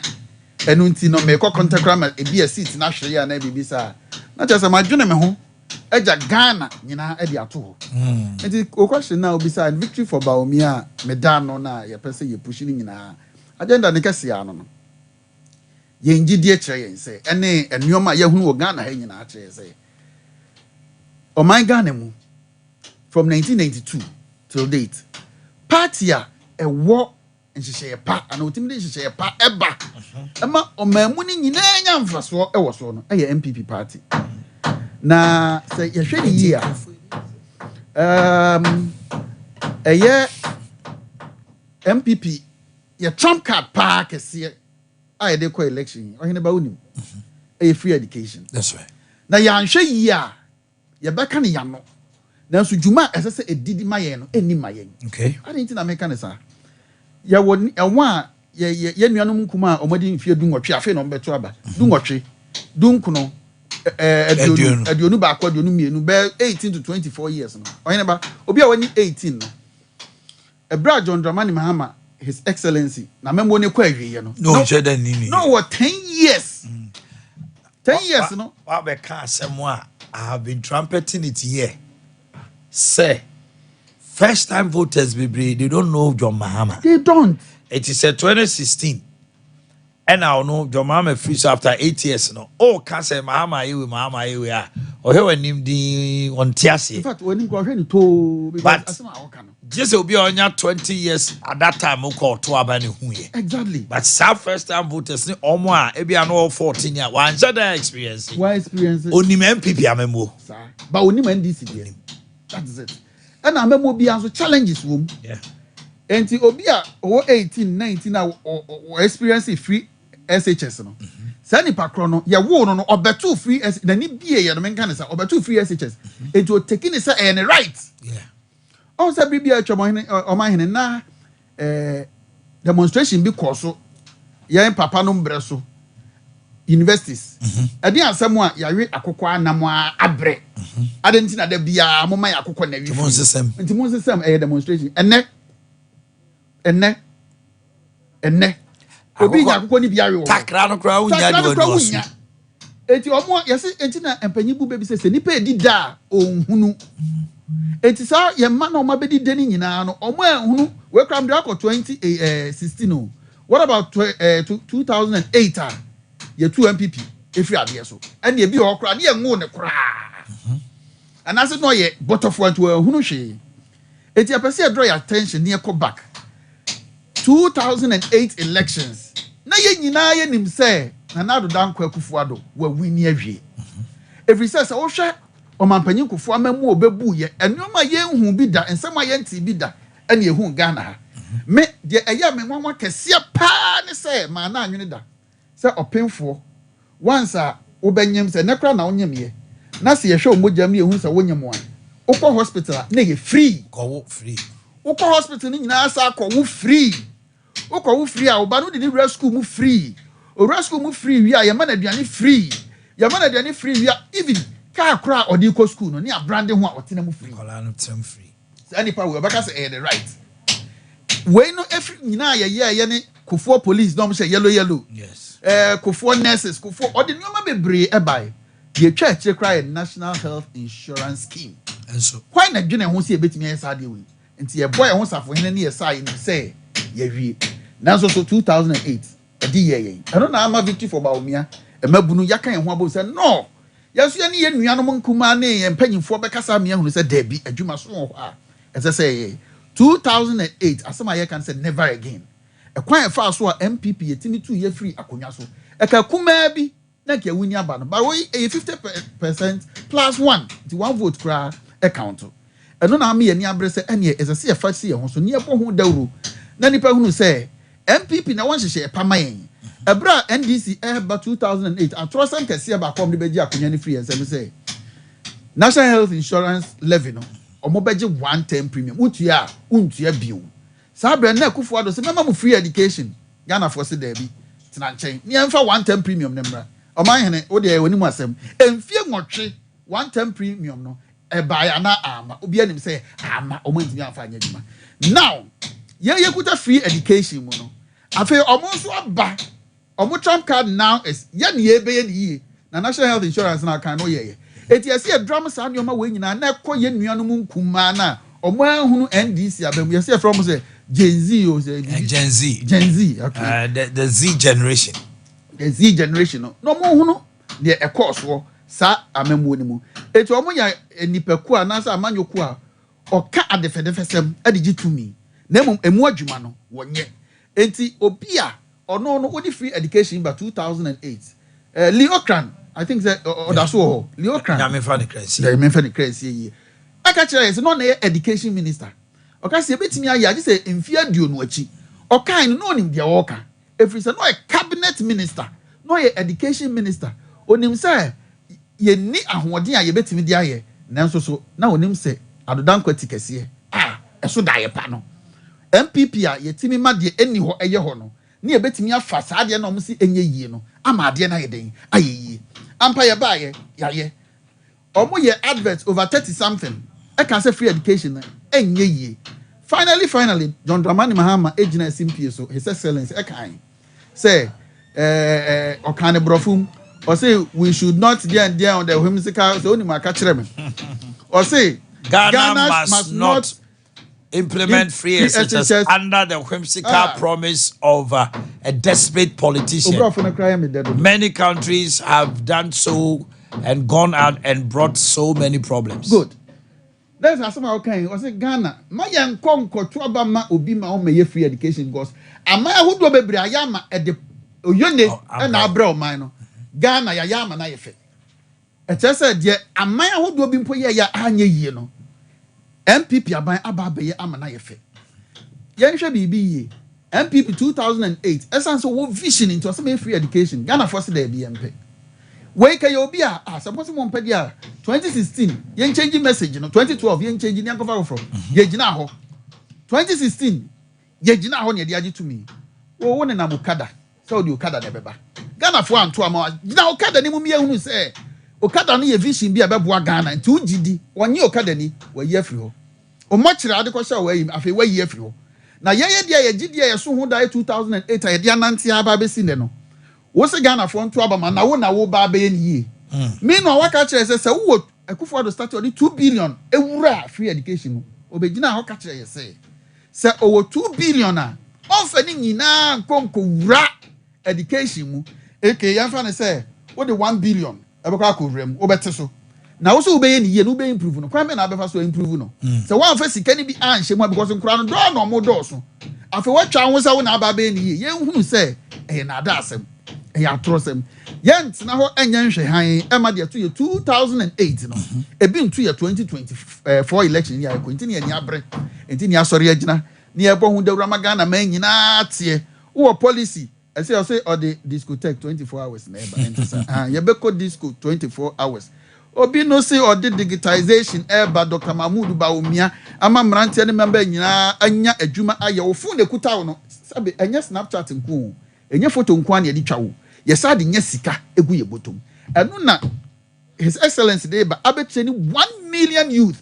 enu nti no me ko contact e be a seat na hwere ya na bibi sa na just ma dwene me ho eja Ghana nyina e de ato ho nti o question na obi sa victory for Baumia me dan no na ye pese ye push ni nyina agenda ne kase ya no ye ngidi e kire yen say ene enuoma ye hunu wo Ghana ha nyina kire say o my Ghana mu from 1992 till date party a e wo nhihye pa ana otimde nhihye pa eba ema omamu ni nyina nya mfaso e wo so no e MPP party na say ye hwe ni ya MPP ye trump card pa kese a ye dey call election ohene ba unim free education that's right na ya nhwe yi a ye beka ne ya no na so djuma esese edidi mayen no eni mayen okay ade nti na meka ne sa ya won enwa ye nuanom nkuma a omadi mfie du nwotwe afi no mbeto aba du nwotwe du nkuno aduonu ba akwa aduonu mienu be 18 to 24 years no ohene ba obi a wani 18 no ebra John Dramani Mahama his excellency na membo ne kwa ahwiye no no sheda nini no what 10 years 10 years no wa be ka asem a I have been trumpeting it here say first time voters they don't know John Mahama. They don't. It is a 2016. And I know John Mahama finished after 8 years. No. Oh, can't say Mahama we are. Or he when him the on Tiasi. In fact, when him go to but just will be on your 20 years at that time we call to Abani Huye. Exactly. But some first time voters or more, maybe I know 14 years. One other experience. Why experience? Only MPP amemo. But only NDC. That's it. And I remember be also challenges room. Yeah. And to Obia or 18, 19 or experience free SHS no. Sani pakrono ya wo no obetu free S na ni bie ya no menka ne sa obetu free SHS. And to taking it any right. Yeah. On say bibia Omanhene na demonstration bi koso ya papa no mbre so universities. Ade asem a yawe akokọ anam a abre. Ade nti na da bia moma ya akokọ na wi. Nti mo system demonstration. Enne. Obi ya akokọ ni bia we wo. Takra no kra wunya de wo. Enti omo yesi enti na empanyi bu bebi se nipa edi da onhunu. Enti sa ye ma na omo bedi de ni nyina no omo ehunu we kram de akọ 2016 no. What about 2008 ye 2 MPP efri ade so. Ene ebi ho kra de ye ngo ne kra. Anase no ye botofo nto ehunu hwe. Enti apese e draw your attention near go back 2008 elections na ye nyina ye nim say na nado danko akufuado wa wini awie every says wo hwe omampanyin kufu amamu obebu ye enoma ye hu bi da ensema ye nti bi da ene ye hu Ghana ha me de eya me nwanwa kese pa ne say ma na anwene da say opemfo once a obenyem say nekra na onyem ye na se ye hwe omojam ye hu say wonyem wa ukọ hospital na ye free ko free ukọ hospital ni nyina asa ko wo free ukọ wo free a oba no de ni rescue mu free o rescue mu free wi a ye man aduane free ye man aduane free wi a even ka akra odi ko school no ni abrande ho a otena mu free kola no tem free any power we baka say the right we no every nyina ye ne Kufuor police no say yellow yes Kufuor nurses Kufuor odi nyoma bebre e bai ye twa kire cry national health insurance scheme and so why na dwene ho se ebetimi esa de we nti ye boy ho safo hene ne ye sai no say ye wie nanso so 2008 edi ye eno na ama victory for Baumia e mabunu yaka ye ho abo say no yeso ye ne ye nuanom nkuma na ye mpanyimfo bekasa me ehunu say dabi adwuma so ho a ese say 2008 asema ye kan say never again e kwan e fa so a MPP yetimi tu ye free akonya so e ka kuma bi na ke wini aba no but we 50% plus 1 the one vote kra account eno na me ye ni abre say ene ese se ye fa se ye ho so ne ye bo ho dawro na nipa hunu say MPP na won hyehye pama yen Ebra NDC eba 2008 atrosan kese ba kom de beji akonya ni free and say National Health Insurance levy no omo beji 110 premium utua untua bio sabre na akufo ado se mema mu free education Ghana for se there bi tena nchen ni emfa 110 premium nemra Omanhene wo de woni mu asem emfie nwotwe 110 premium no eba ya na ama obi anim say ama omo ntimi afa anya djuma now ye kuta free education mu no afi omo so aba omo trump card now is ye ne ye be ye ni na National Health Insurance na kan no ye eti ase drum sa ne oma we nyina na ekoye nuanom nkuma na omo ahunu NDC abam ye say from say Gen Z o say Gen Z okay the Z generation no mo hunu de course wo sa amemu ni mu eti omo ya nipaku anasa amanyoku a oka adefedefesem adigitumi na emu adwuma no wonye enti obi a ono no odi free education by 2008 Leocran I think that odaso Leocran na me fa the crazy ye aka kire say no na education minister oka say betimi aye agi say mfi aduo no achi okan no nim de woka every say no a cabinet minister no a education minister onim say ye ni ahoden a ye betimi de aye nanso so na onim say adodan kwati kese eso da ye pa no MPP a yetimi ma de eni ho eye ho no ne ye betimi afa saa de na omo si enye yie no ama ade na ye den ayeye ampa ye ba ye yaye omo ye advert over 30 something e can say free education enye yie finally John Dramani Mahama ejina simpie so his excellence e kan say okane brofum or say we should not there on the whimsical so oni ma ka kire me or say Ghana must not implement free SHS under the whimsical promise of a desperate politician. Many countries have done so and gone out and brought so many problems. Good. That's as somehow okay. I say Ghana, my young conquer to Abama Obi ma me free education because ama who do bebre ayama at the Oyone and Abra mine. Ghana yama na yefe. E said ye ama who do be mpo ya anye ye no. MPP aban ababe amana yefe yenhwe bibi MPP 2008 essence wo vision into some free education Ghana for say there be MP we ka yo bi a suppose mo mpedi a 2016 yen change message no 2012 yen change ni akofa from ye gina ho 2016 ye gina ho ne de age to me wo ne na mukada so de okada de beba Ghana for anto ama gina okada ni mu mi ehunu say okada no ye vision bi a beboa Ghana nti ugidi wonye okada ni wa ye afri ho o mochira ade ko sha wa yi afi wa yi afri ho na ye dia ye gidi ye so ho da 2008 ye dia nante aba be si ne no wo se Ghana for nto aba ma na wo ba be ni yi me no waka kire se wo Akufo do start on 2 billion ewura free education obegina ho ka kire ye se owo 2 billion a onfa ni nyina nkonko wura education mu eke yanfa ne se wo de 1 billion ebekwa akovrem obete so na wo so obeye ni ye no be improve no kwa me na abefa so improve no se wan fa sika ni bi anhye mu because nkura no do no mo do so afi watwa ho se wo na aba be ni ye ye hunu se na ada asem ya trosem yent na ho enya nhwe han e de to ye 2008 no ebi ntu ye 2024 election ya ko ntini ni abre ntini asori agina ni e bo hu dawura magana man nyina tie wo policy I say or the discotheque 24 hours neighbor enter ye be ko disco 24 hours obi no say or the digitization eba Dr. Mahmoud Baumia ama mrantie ne member nyina anya adwuma aye wo phone ekuta wo no sabe enya Snapchat nku enya photo nku an ye di twa wo ye sa de nya sika egu ye botom enu na his excellence dey ba abetreni 1 million youth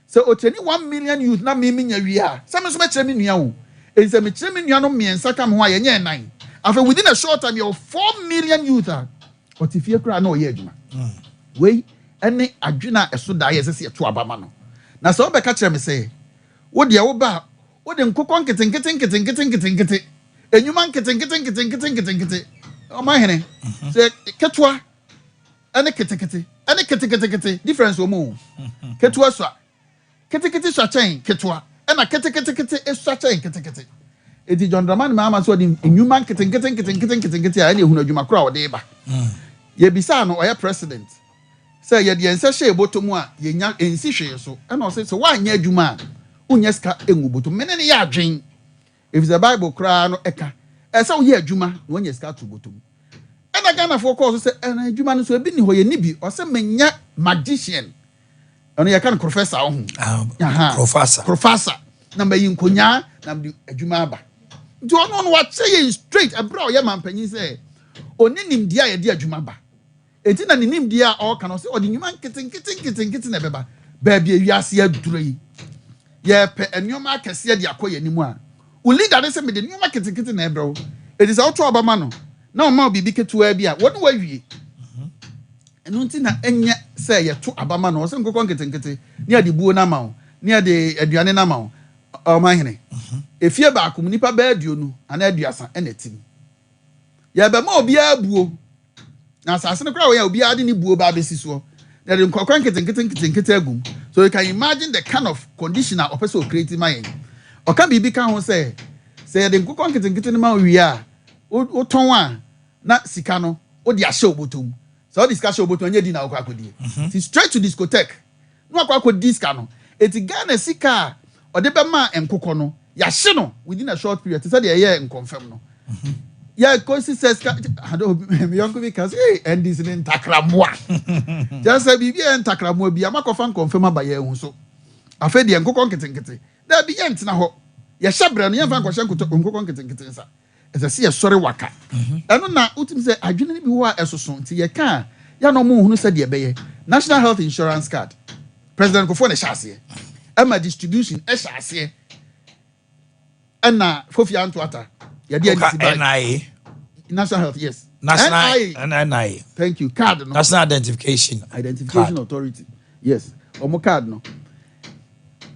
so o treni 1 million youth na me nya wi a some so me kire me nua wo ense me kire me nua no miensa ka ho a ye nya nan after within a short time you 4 million youth are but if you cry no ye adwuma we ene adwuna eso da ye sese to abama no na so be ka kire me say wo de wo ba wo de nkokon keten enyuma keten Omanhene say ketwa ene keten difference wo mu ketwa so kete so chain ketwa ena kete eso chain kete edi John Dramani Mahama so di enyuma keten a ene ehunu adwuma kura wo de ba ye bisa no oya president say ye de ense hye botomu a ye nya ensi hwe so ena o say so wa anya adwuma a unya ska engu botom mene ne ya adwen if the Bible kura no eka Esa wo ye adwuma na wanya sika to botom. Ena Ghana for cause say ena adwuma no so ebi ni ho ye ni bi o say menya magician. Ono ye kan professor ho. Professor. Na mayi nkonya na mdi adwuma aba. Nti ono no wa say straight ebra o ye mampanyin say oni nimdia ye di adwuma ba. Enti na ni nimdia o kan say o di nyuma nkete na beba. Ba bia wiase aduro yi. Ye pe enyoma akese de akoye nimu a. O leader dey say me de nyoma nkete na ebra o. It is auto obama no. Na o ma bibi ketua bia. Wonu wa wie. Eno nti na enye say ye to abama no. O say nkokon nkete. Ni ade buo na ma o. Ni ade aduane na ma o. Omanhene. Efie ba akom nipa ba aduonu ana aduasa na tim. Ye be ma obi abuo. Na asase no kra wo ya obi ade ni buo ba besi so. Na de nkokon nkete agum. So you can imagine the kind of condition a person create mind. O kan bibi kan ho say de nkokon nkete ni ma wi a o ton a na sika no o di ahye obotom. So o discuss obotom anya di na akwa akodi. See straight to discotheque. No akwa akodi sika no. Eti Ghana sika o de be ma enkokon no ya hye no within a short period. Say de ye confirm no. Yeah, because he says, I don't know, because and this in Takramoa. Just say, be and Takramoa be a macofan confirmed by you. So I fed the uncle conketing. There be ent now. Yes, Shabran, young Van Koshan could uncle conketing. As I see a sorry waka. I don't know, Utim said, I didn't be why as so soon to your car. Ya no more who said, Ye National Health Insurance Card. President Kofone Chassis. Emma distribution, a chassis. And now, Fofian Twatter. NIA. National Health, yes. NIA. Thank you. Card, no? National Identification card. Authority. Yes. Omo card, no?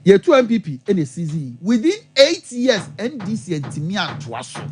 Ye 2 MPP and a CZ. Within 8 years, NDC and Timia Twaso.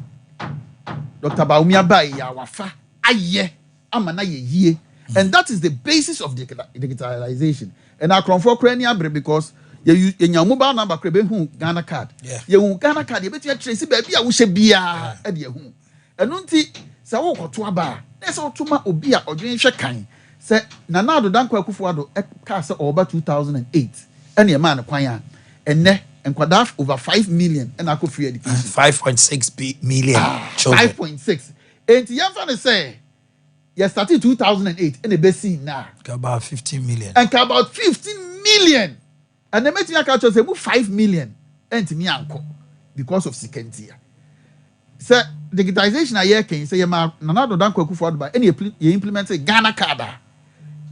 Dr. Baumia Baye, Wafa, Aye, Amana ye. And that is the basis of digitalization. And I come for Krenia because you in your mobile number Ghana card. Yeah. You Ghana card, you bet you trace baby, I wish be a dear home. And nunti sa wo to aba. Na sa to ma obi a odwen hwe kan. Se Nana do Dankwa Akufo-Addo ka se over 2008. Ene ma ne kwan a enne enkwada over 5 million and ako free education. 5.6 million children. 5.6. Enti yamfa ne say you started 2008 and the best scene now. About 15 million. And about 15 million. And the meeting culture say move 5 million and me uncle because of security. So digitization a year can say you ma Nana do Dankwa Akufo-Addo by any you implement Ghana card.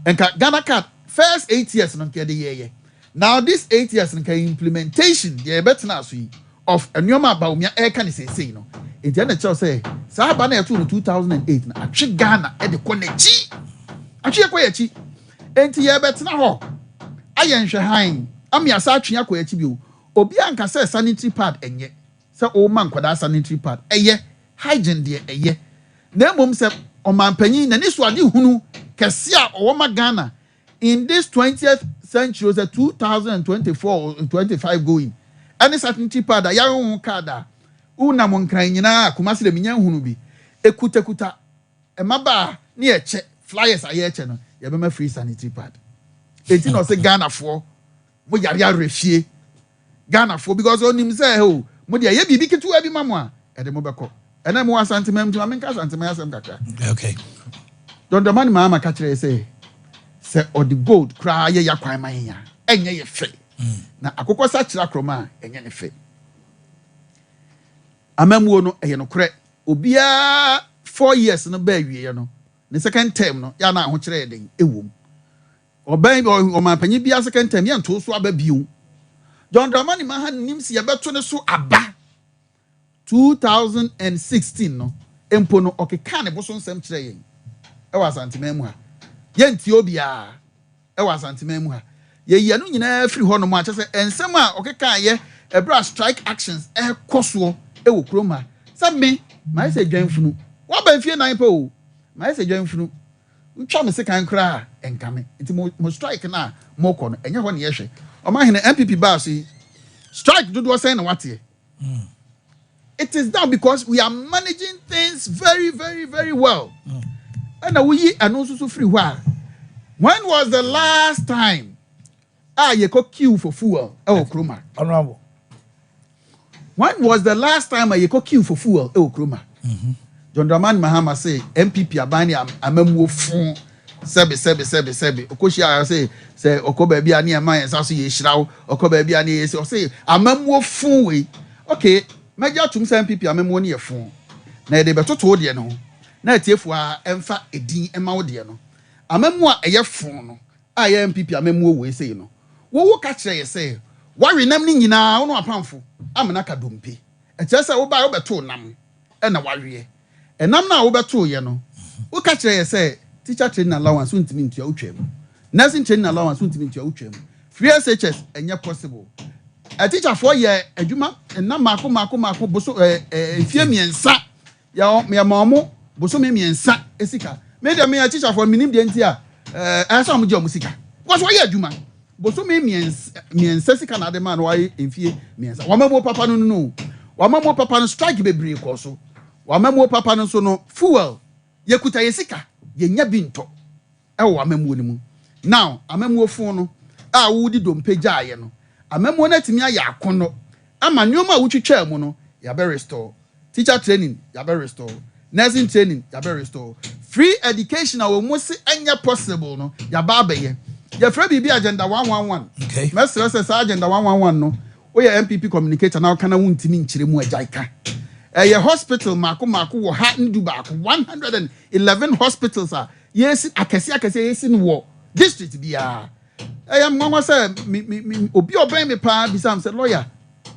And Ghana card first 8 years no care the year. Now this 8 years no implementation the better now of a new map about me air can say no. In the end say sa ba na 2008 na atwe Ghana e de konechi. Atwe koyechi. Enti ye better na ho. Ayenhwe han. Ami asa atwe akoyechi bi o. Obi anka say sanitary pad enye. Say o man kwada sanitary pad. Eye hygiene de eye. Na mom say o man panyin na ni so ade hunu kese a o ma Ghana in this 20th century was 2024 or 25 going. Any sanitary pad ya ho kada. Una monkran nyina Kumasi de minya hunu bi. Ekuta emaba ne eche flyers aye eche no ye be ma free sanitary pad. Enti no say Ghana for mo yare arehie. Ghana for because onim say ho mo de ye bibi ketu abi mamo a e de mo beko. Ena mo asantemam to amenka asantemam asem kakra. Okay. Don the man mama ka kire say or the gold cry ye yakwan man ya. Enye ye fe. Na akokɔ sa kira kroma enye ne fe. Amamuo no eye no kre obia 4 years no ba awie no the second term no ya na ho kire den ewom oban o ma panyi bia second term ya nto so aba biu John Dramani Mahan nimsi ya beto ne so aba 2016 no empo no okeka ne boso nsem kire yen e wa santemam ha ye nti obia e wa santemam ha ye ye no nyina firi ho no ma kyese ensem a okeka ye ebra strike actions e koso e wo kroma sa me ma se dwanfunu wa ba fie nan pa o ma se dwanfunu ntwa me se kan kra enkame nti mo strike na mo kɔ no enye ho ne ye hwe Omanhene MPP ba so strike do say na wate it is down because we are managing things very very very well and we anu so free where when was the last time you go queue for fuel e kroma honorable. When was the last time you go queue for fuel? Kroma. John Dramani Mahama say MPP abani amamuo fun sebe okoshi a say okoba bia na ma yensa so ye hirawo okoba bia na ye say amamuo fun we okay meja tum say MPP amamuo na ye fun na de betoto de no na atiefo a emfa edin ema wo de no amamuo a eye fun no a ye MPP amamuo we say no wo ka kire ye say wari nam ni nyina wo no apamfo amena ka dompe e kire say wo ba wo beto nam e na wari enam na wo beto ye no wo ka kire ye say teacher training allowance untimi ntua utwam nursing training allowance untimi ntua utwam free SHS enye possible a teacher for ye adwuma enam mako boso fie miensa ya me maamo boso me miensa esika me dem me teacher for minim de ntia asa mo je musika because wo ye adwuma boso me miensa sika na de man wo ye enfie miensa wa mamo papa no wa mamo papa no strike bebre ko so wa mamo papa no so no fuel yekuta yesika yenya binto ewo amamuo ni mu now amamuo fun no a wudi dompe jaaye no amamuo na timi aya akono ama nyoma a wutwitwa mu no ya be restore teacher training ya be restore nursing training ya be restore free education a wo musi anya possible no ya ba abaye ya fra bibi agenda 111 okay mesra say agenda 111 no wo ya MPP communicator na kana wuntimi nkyire mu ajaika a hospital mako wo ha ndu baako 111 hospitals are yes akese yes in war district bia am ngwa say obi oban me pa bisam say lawyer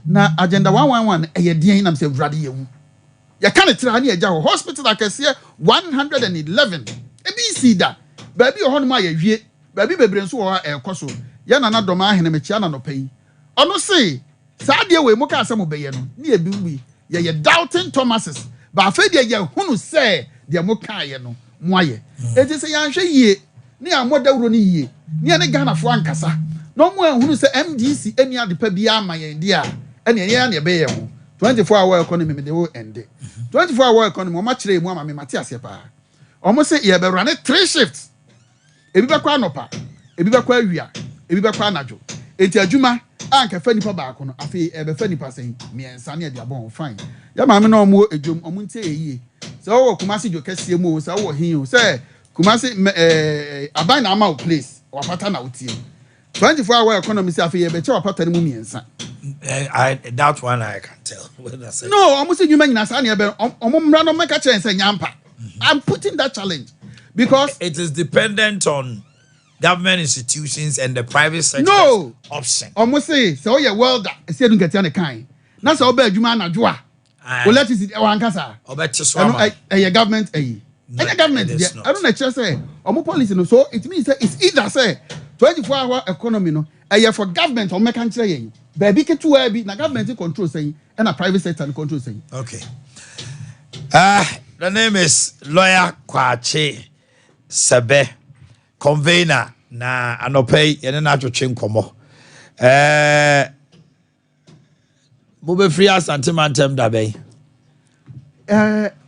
na agenda 111 den nam say vrade yewu ya kan tira na eja hospital akese 111 ebi sida baabi ho no ma ya hwie baabi bebre nso wo ekoso ya na na dom ahene me chia na no pai ono say saa de we mo ka asem beye no na ebi wi ye doubting Thomases ba afede ye hunu say de mo kaye no mo aye eti say ya hwe yie ni amodawro ni yie ni ene Ghana fo ankasa no mo hunu say MDC eni adepa bia amayen dia ene ye na be ye ho 24-hour economy me de wo ende 24-hour economy o ma kire mu ama me mate ase pa o mo say ye be run 3 shifts ebi be kwa anopa ebi be kwa awia ebi be kwa anajo eti adwuma anka fa nipa baako no afi ebe fa nipa sen miensa na dia bon fine ya ma me na omo ejom omo ntie eyie se wo Kumasi jo kese mu se wo hin o se Kumasi aban na ama place wapata na utie 24-hour economy se afi ebe che wapata ni mu miensa that one I can tell when I say no omo se nyuma nyina sa na ebe omo mra no meka kire se nyampa I'm putting that challenge because it is dependent on government institutions and the private sector option. Almost say so you welder say don't get any kind. Na so oba adwuma anadwo a. O let it wankasa. Oba teswama. Government any government there. I don't know say omo policy no so it means say it's either say 24-hour economy no for government or make an kire yen. Baby ke to bi na government control say and a private sector control say. Okay. The name is Lawyer Boakye Sebe. Convener na anopay yene na atwetwe nkomo mo be free Asante Mantem da bay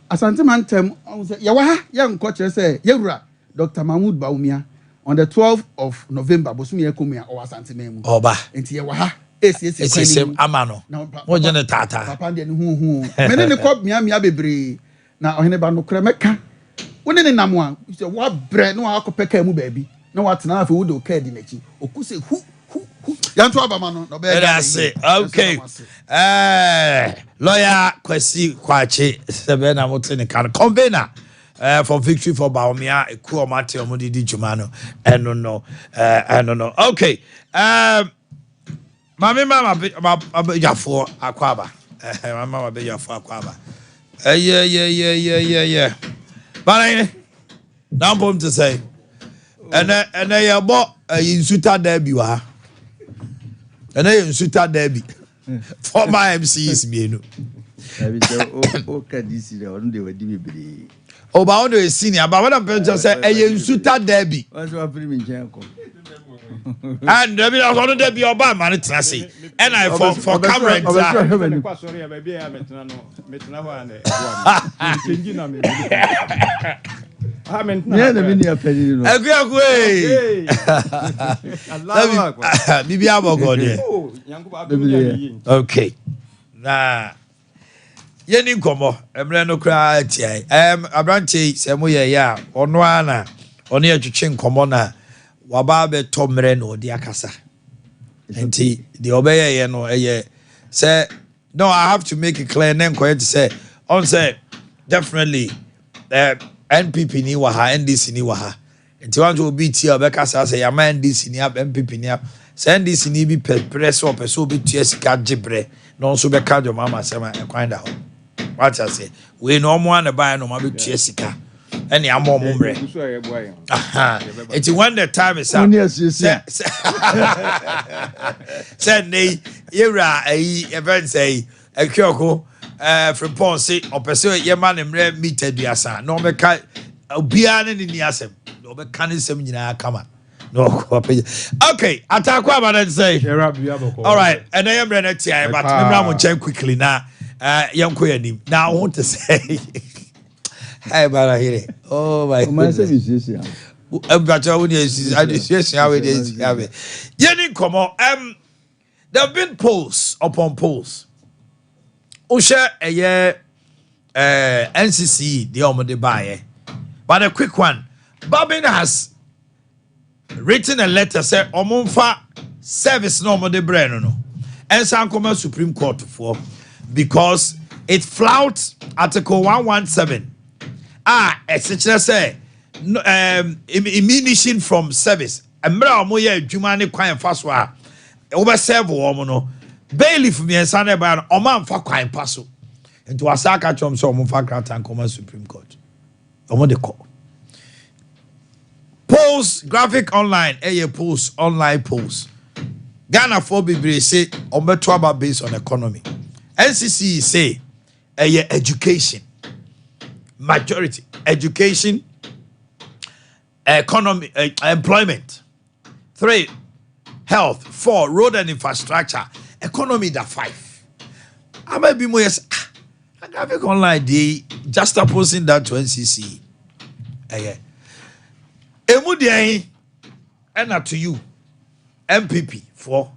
Asante Mantem ya wa ha ya nko kire say yewura Dr. Mahmoud Baumia on the 12th of November bosumi ekomia o Asante Memu oba enti ya wa ha esi amano mo je ne tata papa de ne hu me ne ko mia bebre na ohene ba no kra meka woni ne nam a se wa bre no akopeka mu baabi na watena afi wo de okadi nachi okuse hu yanto abama no be that's it okay Lawyer Boakye Sebe na motene kan convener for Victory for Baumia eku omate omodidi jumano no okay mama yafo akwaba mama be yafo akwaba yeah but now I'm to say and I bought a insuta derby wa and I insuta derby for my MCs me oh but on senior but what I'm just say a insuta derby and there be a lot of derby oba man it say and I for camera okay nah Yeni komo emre no kra tie abranche se mo ye ya ono ana ono ye twetwe nkomo na waba be tomre no di akasa enti the obeye ye no eye say no I have to make it clear nen ko to say on say definitely NPP ni wa ha NDC ni wa ha enti want to be tie obekasa say ya man NDC ni ab NPP ni ab say NDC ni bi press up so be tie sika gibre no so be ka jo mama say ma kwanda ho what I say we no mo an buy no ma be tie sika any amom mre it's when the time is up say nay yera event say ekyoko from Ponce opese ye man mre meter duasa no me ka obia ne ni asem no be kan sem nyina kama no okay atakwa about say all right and I am ready to but me mo check quickly na yanko yanim now I want to say hey bara here oh my goodness there have been polls upon polls Osha NCC the omode baye but a quick one Babin has written a letter say omonfa service no omode brand no and san come Supreme Court for because it flouts Article 117 essentially say emission from service emra omo ye adwuma ne kwan fa so a wo be serve wo mo no bailiff me ensa na ba no omo amfa kwan pa so enti wasaka chom so omo fa grant and come Supreme Court omo de call polls graphic online polls online polls Ghana for bibre say omo to about based on economy NCC say education majority education economy employment 3 health 4 road and infrastructure economy that 5 I might be more yes graphic online they just opposing that to NCC emudi and to you MPP 4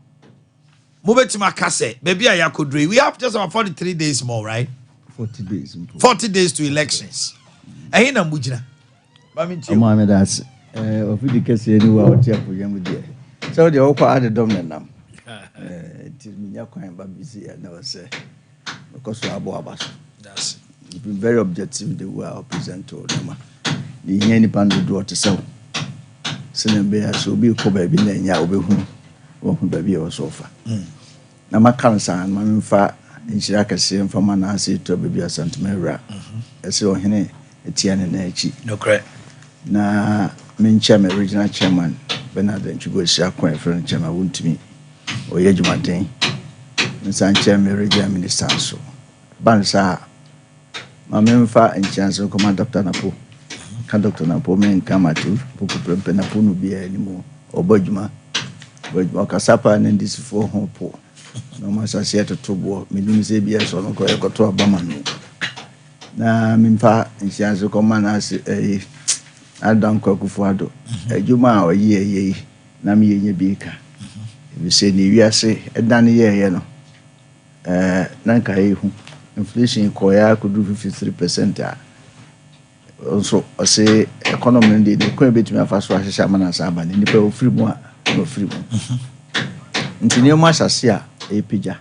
Mubetima Kase maybe Ayakodre we have just about 43 days more right 40 days to elections. Ahina mujina. Mohammed as ofidi kese ni wa otia for yam there. So the okwa ade dom nam. It is minya kwan ba busy na we say because we abo abaso. That's it. Been very objective the way I present to them. The any pando do to sell. Senembe so bi ko ba bi na nya obehu. Wo hu ba bi e so fa. Na makansa ma mfa nshira kase mfama na ase to baby asantemera ese ohene etiane na achi no correct na mencha me regional chairman Bernard Nchugo sia kwan friend chairman wontumi oye jumaden nsan chairman regional minister so bansa ma memfa enchanso command doctor napo kan doctor napo men kamatu poku prempe napo no bia animo obadjuma kasapa na ndisi for hopo no masa sia to bo me say bia so no ko ekoto abama no na mimfa nsianso ko mana adan kwakufu ado adwuma oye na me yenye bika we say ni wiase edan ye no na nka ehu inflation ko ya kudu 53% also say economy ndi ne ko betumi afaso ahyehyɛ mana sa aba ni pa ofiri mu a ofiri mu ntini o masase a epija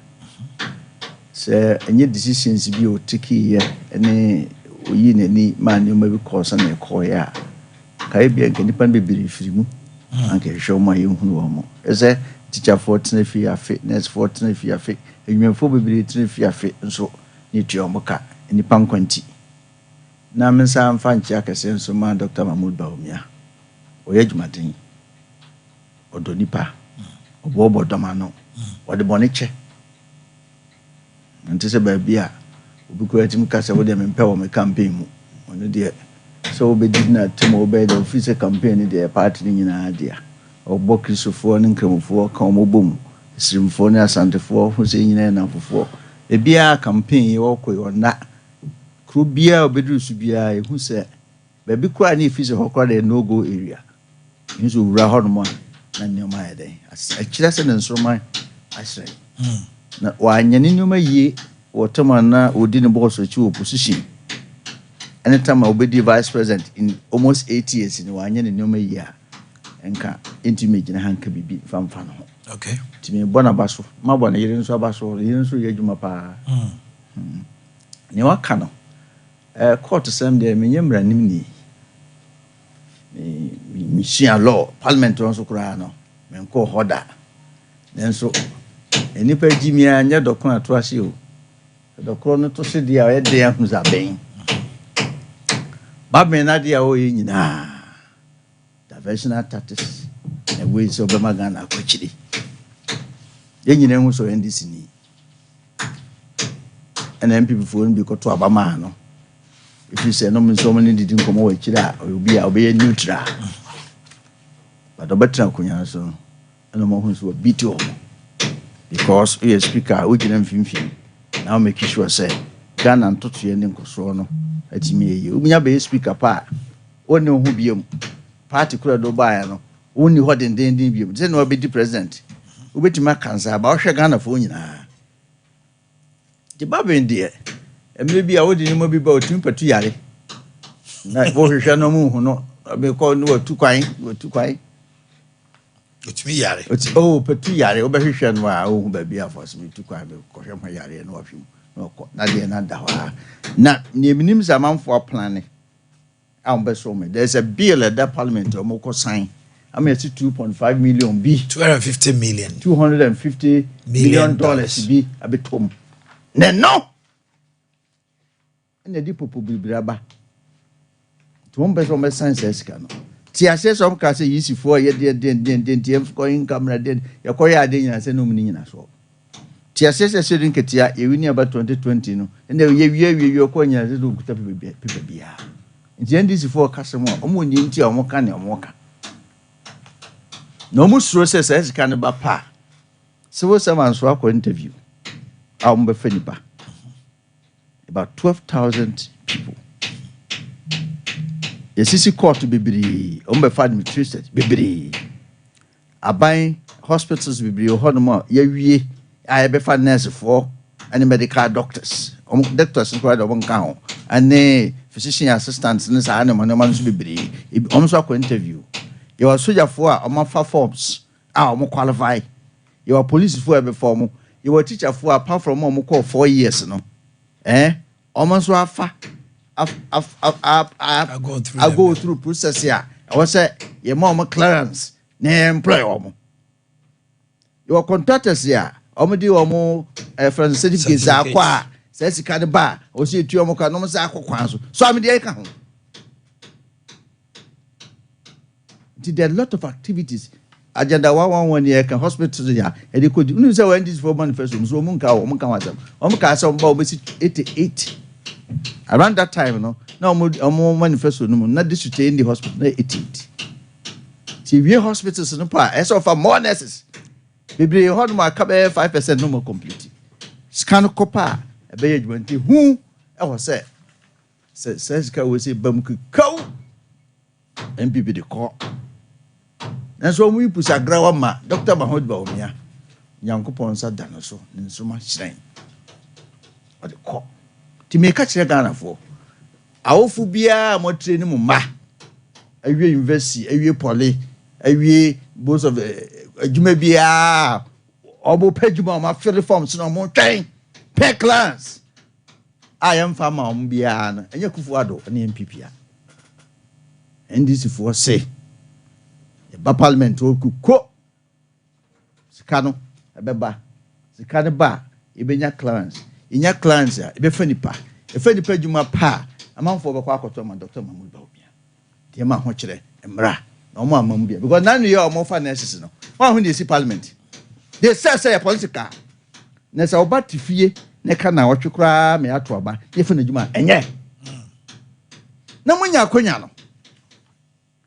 se enye decisions bi o tiki ye ene oyi nani man yo mabi kosa na ekoya kai bia nke nipa bebiri firi mu anke hwe mo ye hunu wo mo ese teacher 14 fi afi next 14 fi afi enwemfo bebiri 3 fi afi nso ni tuomo ka nipa nkwanti na mensa amfa nchi akese nso ma Dr. Mahmoud Bawumia oye jumaden odo nipa obo domano wode boniche nti se ba bia obi ko atim kasa wode me pɛ wo me campaign mu ono de so obedi na temo obedi office campaign de party ni nyina dia obo krisofo ne nkramofo ka omobom sirimfo ne asantefo ho se nyina na fofo e bia campaign ye wo koyo na kru bia obedru su bia e hu se ba bi kwa na office hokora de no go area nso wura ho no mo na nyoma yede akira se ne nsoro man asre na wanyane nyoma yie whatever na within boss or opposition. Anytime I will be vice president in almost 8 years in one year in no year. Enka intimate in hand can be from fan. Okay. To me, Bonabasso, my one, you didn't so basso, you didn't so yajuma pa. Niwakano. Court some day, me yembra nimni. Me law, parliament on Socrano, men call Hoda. Then so, any per Jimmy and your doctor trust you. The chrono to see the idea who's a bang. Bob Menadia, oh, in diversional tactics and ways of Magana, quickly. You know, so in this need. And then people won't be caught to Abamano. If you say no, so many didn't come away, will be a neutral. But the better Kunyaso, and the Mohans will beat you because we a speaker, we can film. Now make sure say, Gun and Toti and Cosono, at me, you may be a speaker part. Only who be particular do buy, only what in the Indian, then will be the president. We to my cancer about Shagana phone. The Babin dear, and maybe I wouldn't be about 2 per 2 yard. Like what shall no moon, no, I may call no too quiet, too quiet. It's me, Yari. It's oh, per 2 yard, operation where I won't be force me to quiet because I'm Yari and of you. No, not the another. Not near names amount for planning. I'll be so me. There's a bill at that parliament or Moko sign. I mean, it's 2.5 million B. 250 million. $250 million B a bit home. No. And the deep will be braba. To one person, my son says, Cano. Tia says, some can say, easy for your dear, then, going camera, then your Koya day, and I say, no meaning as well. Tia says, I said, in Katia, you win about 2020, no, and then your coin as a little people be. In the end, this is for a customer, only in Tia Mokan and Moka. No more sources as can about pa. So was someone swap for interview. I'll be Fenipa. About 12,000 people. Yes, it's a court to be bree. Find me twisted. Be I buy hospitals be bree or honor. Ye, I be found nurse for and medical doctors. Doctors inquired of one count. And they physician assistants in this animal, no man should be bree. It almost a interview. You are soldier for a month forms. More qualified. You are police for before me. You were teacher for apart from more call 4 years, no? Almost wafa. I go through process here. I was say your mama clearance. Name employ omo. You are contractors here. Omo di omo from certificates akwa. Says you can buy. O see tu omo ka no say akwa so. So am dey ka ho. There are a lot of activities. Agenda 111 year can hospital here. And they could say when this for manifesto. So Munka some 88. Around that time, no, more manifesto. No, not this to in the hospital. 88. TV hospitals no pa. As of more nurses. Baby, hold my 5% no more complete. Scan copa. A judgment. Who? I was said. Says we say Bamku cow. MPP the call. And so we push a grandma, Dr. Mahmoud Baumia, young coupons are done so, in so much time. What the call? To make a Ghana for. Our phobia, more training, ma. A year university, a year poly, a year both of Jumabia, Obo Pejuma, my field forms, no more train, pay class. I am farmer on Biana, and Yakufuado, and the MPP. And this is for say. Ba parliament o kuko sikano ebeba sikano ba ibenya clearance inya clearance a ebe fanipa dwuma pa amanfo be kwa akoto ma Dr. Mahmoud Baumia de ma ho kire emra na omo amam bia because nanu ye omo fa nurses no wa hu dey see parliament they say political na say obati fie ne ka na otwekura me ato aba ye fa na dwuma enye na munya akonya no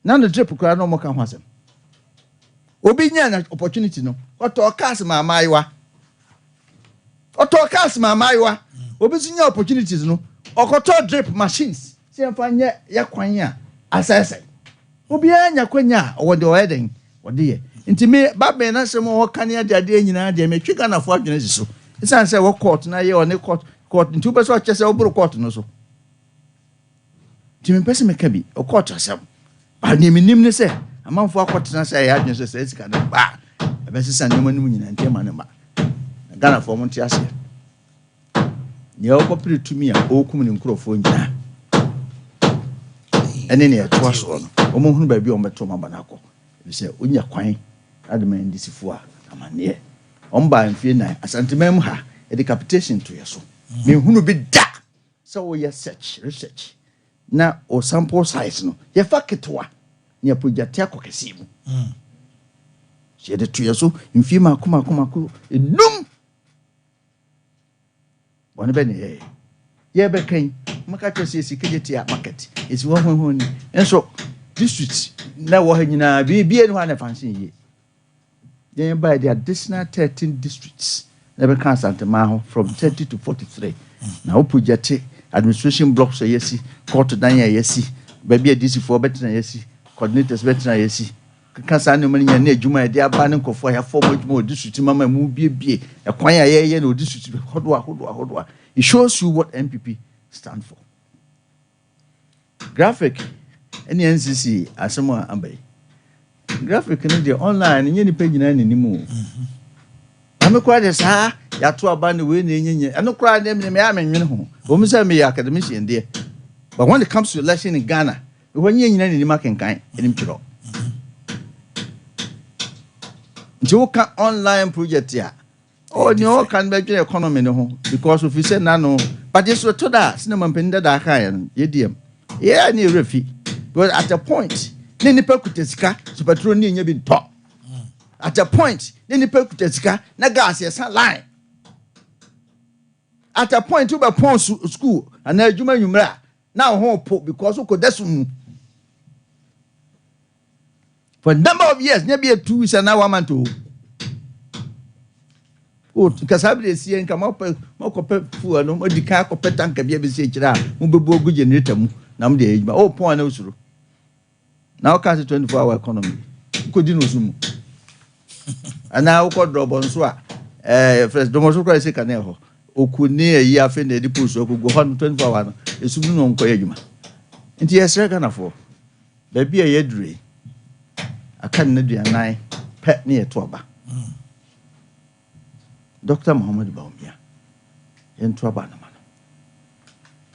na no trip kura no mo ka ho asem obi nya na opportunity no oto cars ma maiwa obi nya opportunities no okoto drip machines se mfa nya yakwan a asese obi anya kwanya wode oyeden wode ye ntimi babena se mo kan ya de nyina de metwi Ghana fo adwene so isan se wo court na ye one court court nti wobɛ so akyɛ sɛ woboro court no so nti mempɛ sɛ meka bi court asɛm ba ne menim ne sɛ amanfo akɔtena sɛ ɛyɛ adwene sɛ sika no ba ɛbɛsesa nneɛma no mu nyina ntɛma no ma Ghana for monte ase ne ɔkɔpere tumi a ɔkum ne nkurɔfoɔ nyina ɛne ne ɛtoa soɔ no ɔmo hunu baabi a ɔmbɛto ma ba no akɔ ɛbi sɛ onya kwan adema ndisifoɔ a amanneɛ ɔmba mfie nan asanteman mu ha decapitation to yɛ so me hunu bi da sɛ woyɛ research na o sample size no yɛfa ketewa ne apojate akɔkɛse mu yɛde to yɛ so mfie ma akoma enum wɔne bɛ ne yɛbɛkan maka kyerɛ sɛ sika tia market esi wɔ ho ni enso district na wɔ ha nyinaa bibie no ha na fansin yie yɛn by the additional 13 districts never can Santama from 30 to 43 now project administration blocks yesi court dan yesi baby DC for better yesi coordinators better yesi kasa no mani na adwuma e de aba ne nkofo ya form adwuma district mama mu bie ekwan ya ye na district hodo it shows you what MPP stand for graphic any NCC asemo ambai graphic no the online nye ni page na nimu amekwa de saa ya to aba ne we na enyenye eno kra de me ya menwene ho o mu say me academician there but when it comes to election in Ghana we nye nyina ni makenkan enim twero joka online project ya o ni o kan be dwe economy ne ho because of say na no but this to that cinema mpenda da aka ya yediem yeah ni refi because at a point ne nipa kutesika supertro ni nya bi ntɔ at a point ne nipa kutesika na gas yes line at a point you be pon school and adwuma nwumra na ho po because ko desum for number of years ne be 2 weeks na 1 month o kasabre sie nka makope fu no modika kope tanka bia be sie kira mo bebu ogu generator mu na mo de adwuma o pon na usuro now can't 24-hour economy. Could you know some? And now called Robon Swa. First, the most crazy caneho. O could near ye offend the push or could go on 24 hours. It's soon on Koyama. And yes, I can afford. There be a yedry. I can't need a nine pet near Twaba. Dr. Muhammad Baumia in Twabanaman.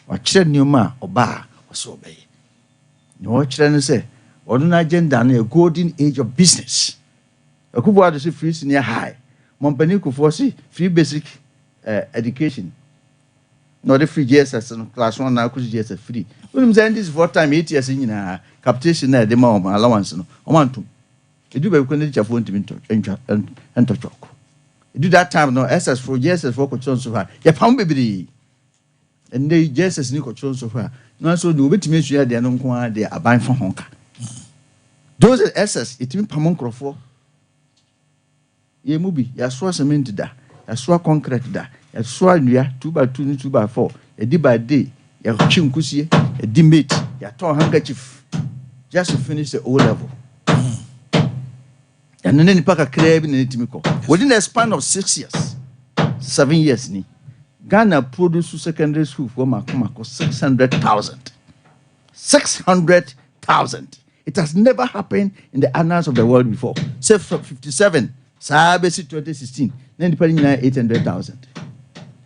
What said new ma or bar was obey. No children say. On agenda and a golden age of business. A couple of free senior high. Montpellier could foresee free basic education. Not the free JSS and class 1 now could JSS free. When I'm this 4 time 8 years in capitation there, the mom allowance. I want to. You do by connect your phone to me and to talk. You do that time no SS for JSS for control so far. You found baby. And they JSS new control so far. No, so do wait to make sure they are not they are buying from Honka. Those SS, it means Pamonkrofo. Ye mubi, ya swa cement da, ya swa concrete da, ya swa nuya 2x2, 2x4, a day by day, ya chinkusie, a dimate, ya torn handkerchief, just to finish the O level. And then you pack a crab in it. Within a span of 6 years, 7 years, Ghana produced secondary school for Makumako 600,000. 600,000. It has never happened in the annals of the world before. Say from 57, Sabesi 2016, then depending on 800,000.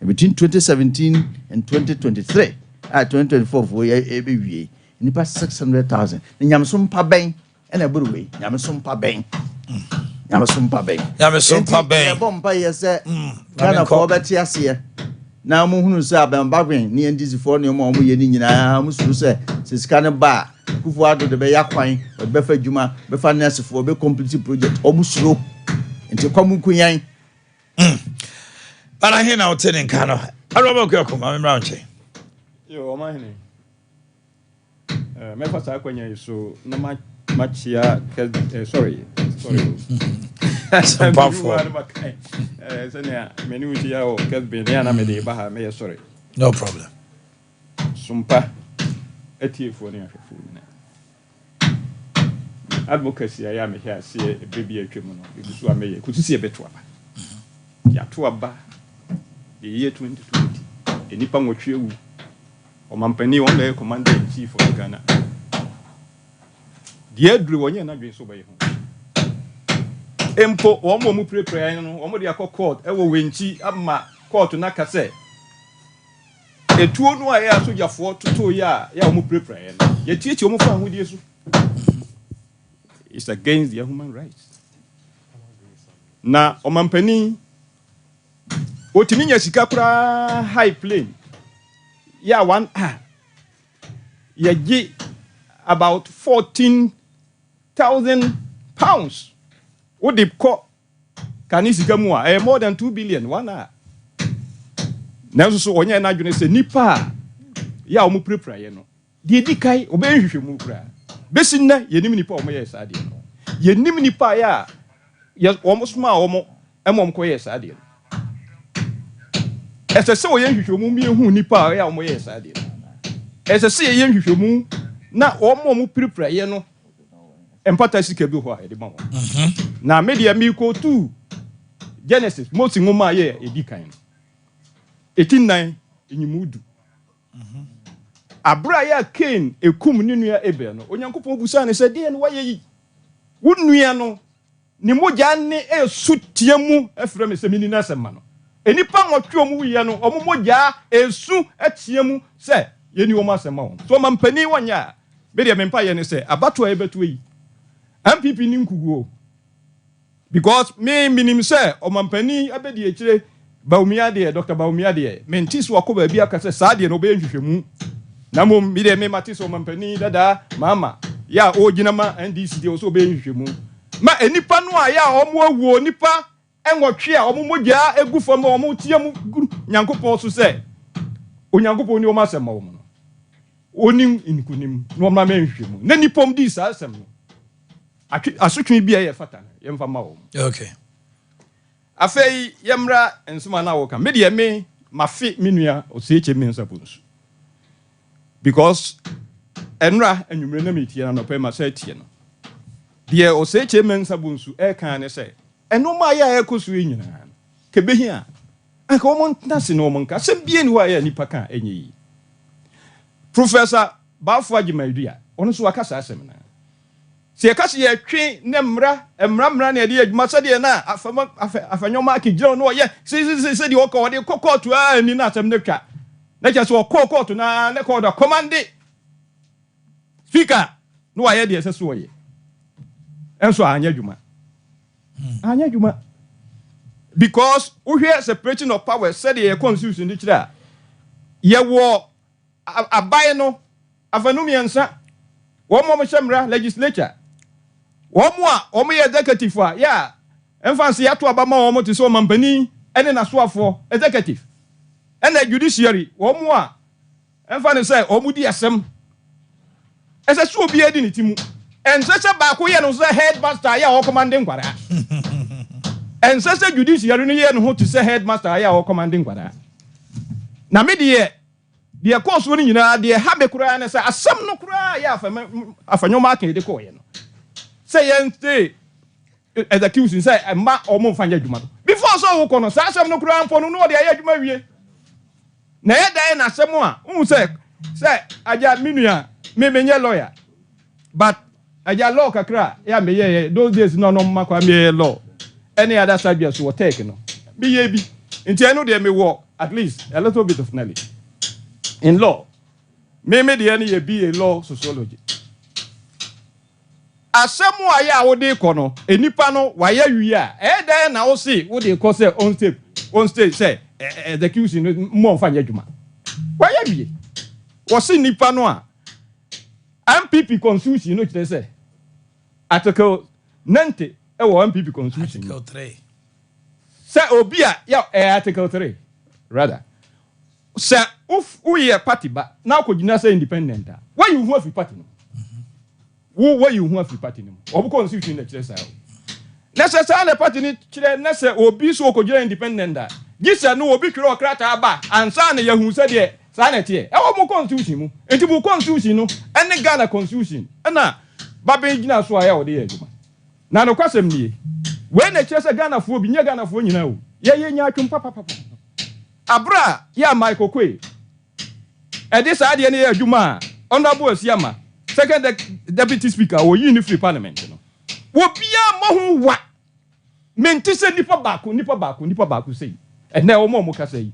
Between 2017 and 2023, 2024, for ABVA, in the past 600,000. Then Yamsumpa Bang and a Buruwe, Yamsumpa Bang. Yamsumpa Bang. Yamsumpa Bang. Bomba, yes, sir. Ghana for Betiasia. Now, Muhunu Sabam Bagwin, near this for no more, I must say, says Canaba. Kufuado de be yakwan be befa djuma be fa nurse for be complete project omusuro enti kwamu kunyan But I hear now telling Kano. I don't know come I'm round che. Yo Omanhene. Me fa sa kwanya so na machia sorry. Some powerful. Senia meni uti ya o kesbe na me de ba ha me sorry. No problem. Sompa etiefo ne ahwefo na advocacy ya me here see e baby atwem no ebusu ameye kutusi e beto aba ya to aba the year 2020 enipa nwotwe wu omampani won be commander in chief of Ghana die aduru wonye na dwen so baye ho empo wo mu prepare no wo de akọ court ewo wenchi ama court na kase etuo no a ya sojafo toto ya wo prepare no ye tietie wo fa ho die so it's against their human rights na omampani otimi nya sika kura high plane ya one ya gi about 14,000 pounds wo de ko kani sika mu a more than 2 billion one a na so onye na adwene se nipa ya o mu prepare no de di kai obenhwehwe mu kura besin na yenim nipa o mo ye sa de no yenim nipa ya o mo sma o mo emom ko ye sa de no esese o ye nhwehwe mu mi ehu nipa ya o mo ye sa de no esese ye nhwehwe mu na o mo prepare no empata sika bi ho a de ma ho na media mi ko tu Genesis most ngoma ye edi kan 89 enyimudu abra ya Cain ekum ni nua Abel no onyankopon busa ne se de no waye yi wo nua no ni mogya ne esutiemu efre me se mini na sema no enipa nwotwe omu wiye no omo mogya esu atiemu se yeni wo masema won so mampani wanya media mempa ye ne se abato a ebeto yi MPP ni nkuguo because me minim say omampani abedi ekire Baumia de Dr. Baumia de mentis wako ba bia ka se saade no be nhwehwemu na mom mi de me matis omampani dada mama ya ogina ma NDC de so be nhwehwemu ma enipa no a ya omo awuo nipa enwotwe a omo mogya egu fam omo tiam nyankopon so se onyankopon ni o masema wo no onim inkunim no ma menhwehwemu na nipom di sa asem no asotwe bia ye fata ye mfa ma wo okay afei yemra ensuma na wo ka me de me mafi minua oseche me nsabunsu because enra anwumre na metie na no pe ma sa tie no de oseche me nsabunsu e kan ne se enoma ya ekosu nyina ke behia anka wo ntase no mo nka se bie ni wa ya nipa kan enye yi Professor Bafo Agimadua ono so akasa asem na se kasi ye twe ne mra na de adwuma se de na afanyoma akigiro no ye se de wo de kokotu a ni na asem ne twa na je so kokotu na ne ko da commande speaker no wa ye de se so ye enso anya adwuma because we hear separation of power said the constitution ni kira ye wo abai no afanumiansa wo mo mhemra legislature wo mo a wo mo executive a ya emfanse ya to abama wo mo te so mampani ene na soafo executive ene judiciary wo mo a emfanse say wo mo di asem ese so obi edi ni timu ensese ba ko ye no say headmaster ya wo commanding kwara ensese judiciary no ye no ho to say headmaster ya wo commanding kwara na me de course woni nyina de ha be kura na say asem no kura ya afanyoma aka de ko ye no say yente execution say ma omo mfanya adwuma before so wo kono say asem no kura mfo no no de ya adwuma wie na ye dan na asem a hu say aja minua me menye lawyer but aja law kakra ya me ye those days no makwa me law any other subject so take no be ye bi nti eno de me work at least a little bit of knowledge in law me de any be a law sociology asemu aya wo de ko no enipa no wa ya wi a dan na wo se wo de ko say on stage say execution mo mfanya adwuma wa ya wi wo se nipa no a MPP constitution no kire say article 90 e wo MPP constitution article 3 say obi a ya article 3 rather say uye party ba na ko gina say independent why you who afi party no why you who afi party no obu constitution na kire say necessary party ni kire na say obi so ko gina independent da gisa no obi kire okrata ba ansa na yahu say de sa na tie e wo mo constitution mu enti bu constitution no ene Ghana constitution na ba be gina so aya wo de adwuma na no kwasem nie we na kire say Ghana fo bi nya Ghana fo nyina o ye nya atwum papa abra ya Michael Kwe this idea near Juma honorable Siama second deputy speaker or free parliament wo bia mo wa menti se nipa baako say and now mo ka say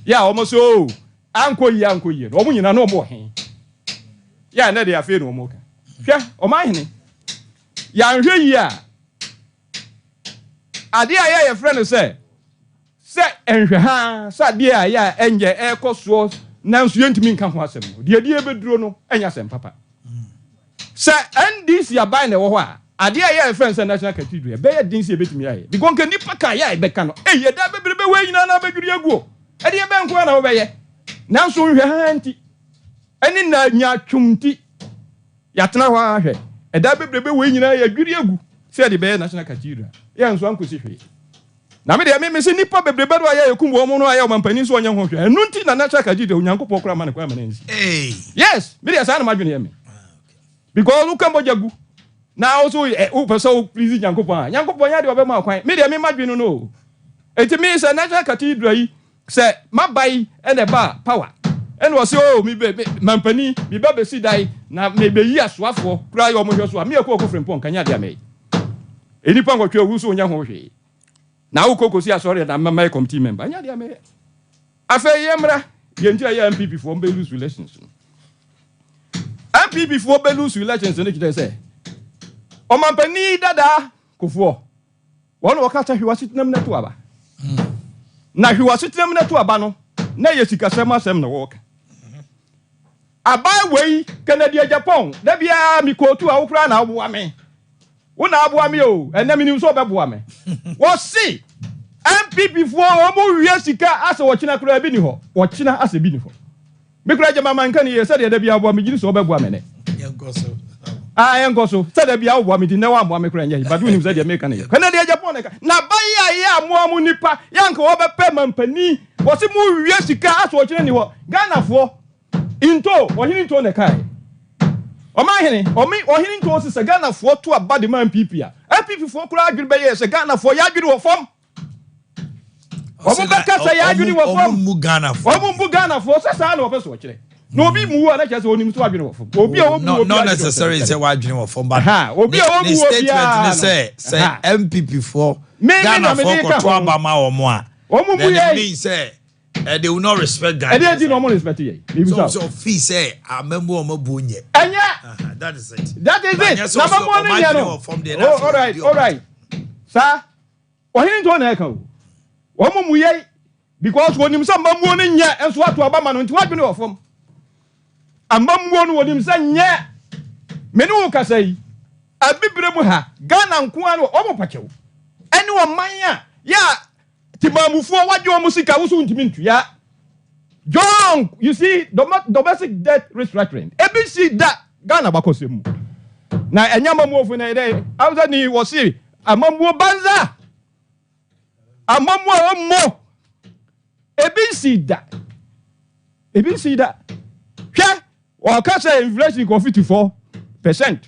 ya almost so anko yi o mo nyina no mo he ya na dey afi no mo ka hwe Omanhene ya nhwe yi a ade a ya friend say enhwe ha sa de a ya enje ekoso nanso yentimi nka ho asem de beduro no enya asem papa se ndc ya bai na wo ho a ade a ya friend say national cathedral be ya dinsi ebetimi aye because nka nipa ka ya be ka no ye da bebrebe we nyina na bedwuri aguo ade be nko na wo be ye nanso nhwe ha nti eni na nya twumti ya tena ho ahwe da bebrebe we nyina ya dwuri agu se de be national cathedral ya nso ankosi hwe na me de me se nipa bebrebe do aye ekum wo mu no aye o mampani so onye ho hwe enu nti na national cathedral onyankopɔ kora ma ne kwa ma nenzi yes me de sa na madwene ye me because you can bojagu na also o person please nyankopɔ ya de obe ma kwan me de me madwene no enti me say national cathedral yi say mabai ene ba power ene wo say o mi be mampani mi ba be si dai na me be yi asoafo kura yo mo hwe so a me ekɔ frempɔ nkanya de ame eni pa nkɔtwe owu so onya ho hwe na wo kokosi asɔre na mama committee member anya de ame afa yemra yentia ya MPP for be lose elections MPP for be lose elections ne kite say o mampani dada kofo won wo ka ta hwe wasitinam na to aba na hwe wasitinam na to aba no na ye sikasem asem na wo ka abai wei Canada Japan da bia mi kotu a wo kra na wo ame wo na abo ame o enna mi nim so be bo ame wo si MPP for omo wie sika ase wo kina kra bi ni ho wo kina ase bi ni ho me kra jama man kan ye se de da bia abo ame giri so be bo ame ne yengoso yengoso se da bia abo ame di na wa abo ame kra nya but we nim se de me kan ye Canada Japan na bai ya amo amu nipa yanka wo be pe mampani wo si mu wie sika ase wo kina ni ho Ghana fo into ohini into ne kai Omanhene ohini into se Ghana fo to aba de man MPP a MPP fo kura adwiri be ye se Ghana fo ya adwiri wo fom omo beka se ya adwiri wo fom omo mu Ghana fo se sa na wo peso wo kire no obi mu a na kese onim so adwiri wo fom obi a wo mu obi not necessarily say wa adwiri wo fom but obi a wo mu obi a say MPP fo Ghana fo ko to aba ma wo mo a omo mu ye mean say they will not respect Ghana. They did not respect you. So fee say I remember Omabunye. That is it. That is it. All right. Sir, what he told Echo? Omuye because when him some mamu ni nya enso ato abama no nti wadwene ofom. Amamu no wonim say nya. Me no ka say abibire mu ha Ghana nko an omo pakew. Ene o man ya Timamufu wadwe omusika wusu ntimi ntua. John, you see domestic debt restructuring. ABC that Ghana bakosemu. Na enyama mu ofu na ide. Awza ni wosi amamu banza. Amamu omo. ABC that. Hwe o ka say inflation go 54%.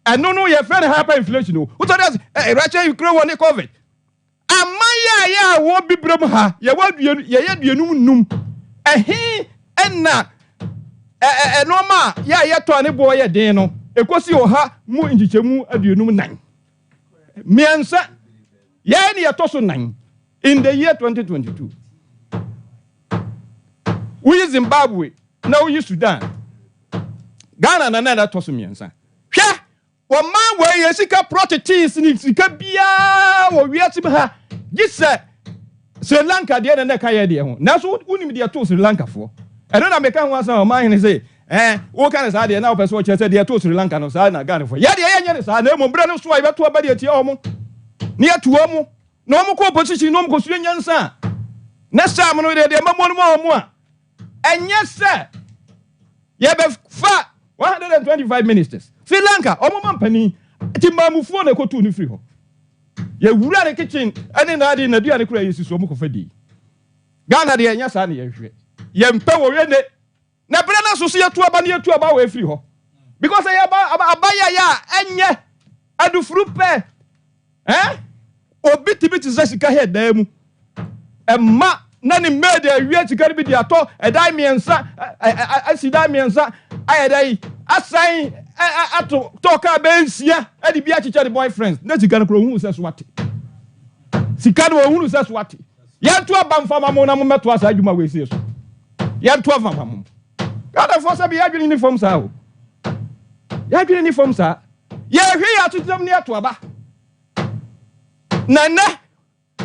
And no your friend hyperinflation no. What does Russia Ukraine won COVID? Amaya ya wo bibrem ha ye waduenu ye duenum num ehi enna normal ya to ne bo ye den no ekosi o ha mu njichemu aduenum nan miensa ye ne ye to so nan in the year 2022 we Zimbabwe na we Sudan Ghana na to so miensa hwe wo man we ye sika properties ni sika bia wo wiati ha gise Sri Lanka de na ka ye de ho na so unim de to Sri Lanka fo eno na meka ho asa Omanhene say wo kan sa de na wo pese wo che say de to Sri Lanka no sa na Ghana fo ye de ye nye ne sa na mo bra no so ai beto aba de tie omo ne atu omo na omo ko opposition no omo ko sure nyansa na sa mo no de mamo no omo a enye se ye be fa 125 ministers Sri Lanka omo mampani ti mamufuo na kotu ni free ho ye wura ne kitchen ane na ade na dua ne kura yesu so omo ko fadi Ghana de enya sa na ye hwe ye mpe wo we ne na bre na so ye tu aba we free ho because ye abaya ya enye adufuru pe obi tibiti zasika he da mu emma nani made a we to carry the ato a dimensa I see dimensa I day assign ato talk about sia e di bia chicha the boyfriends na sika no hu se swati sika no hu se swati yan to abam fama mo na mo meto asa adwuma we sie so yan to fama mo kada for say ya dwene uniform sa o ya dwene uniform sa ya hwe ya to dem ne ato aba nana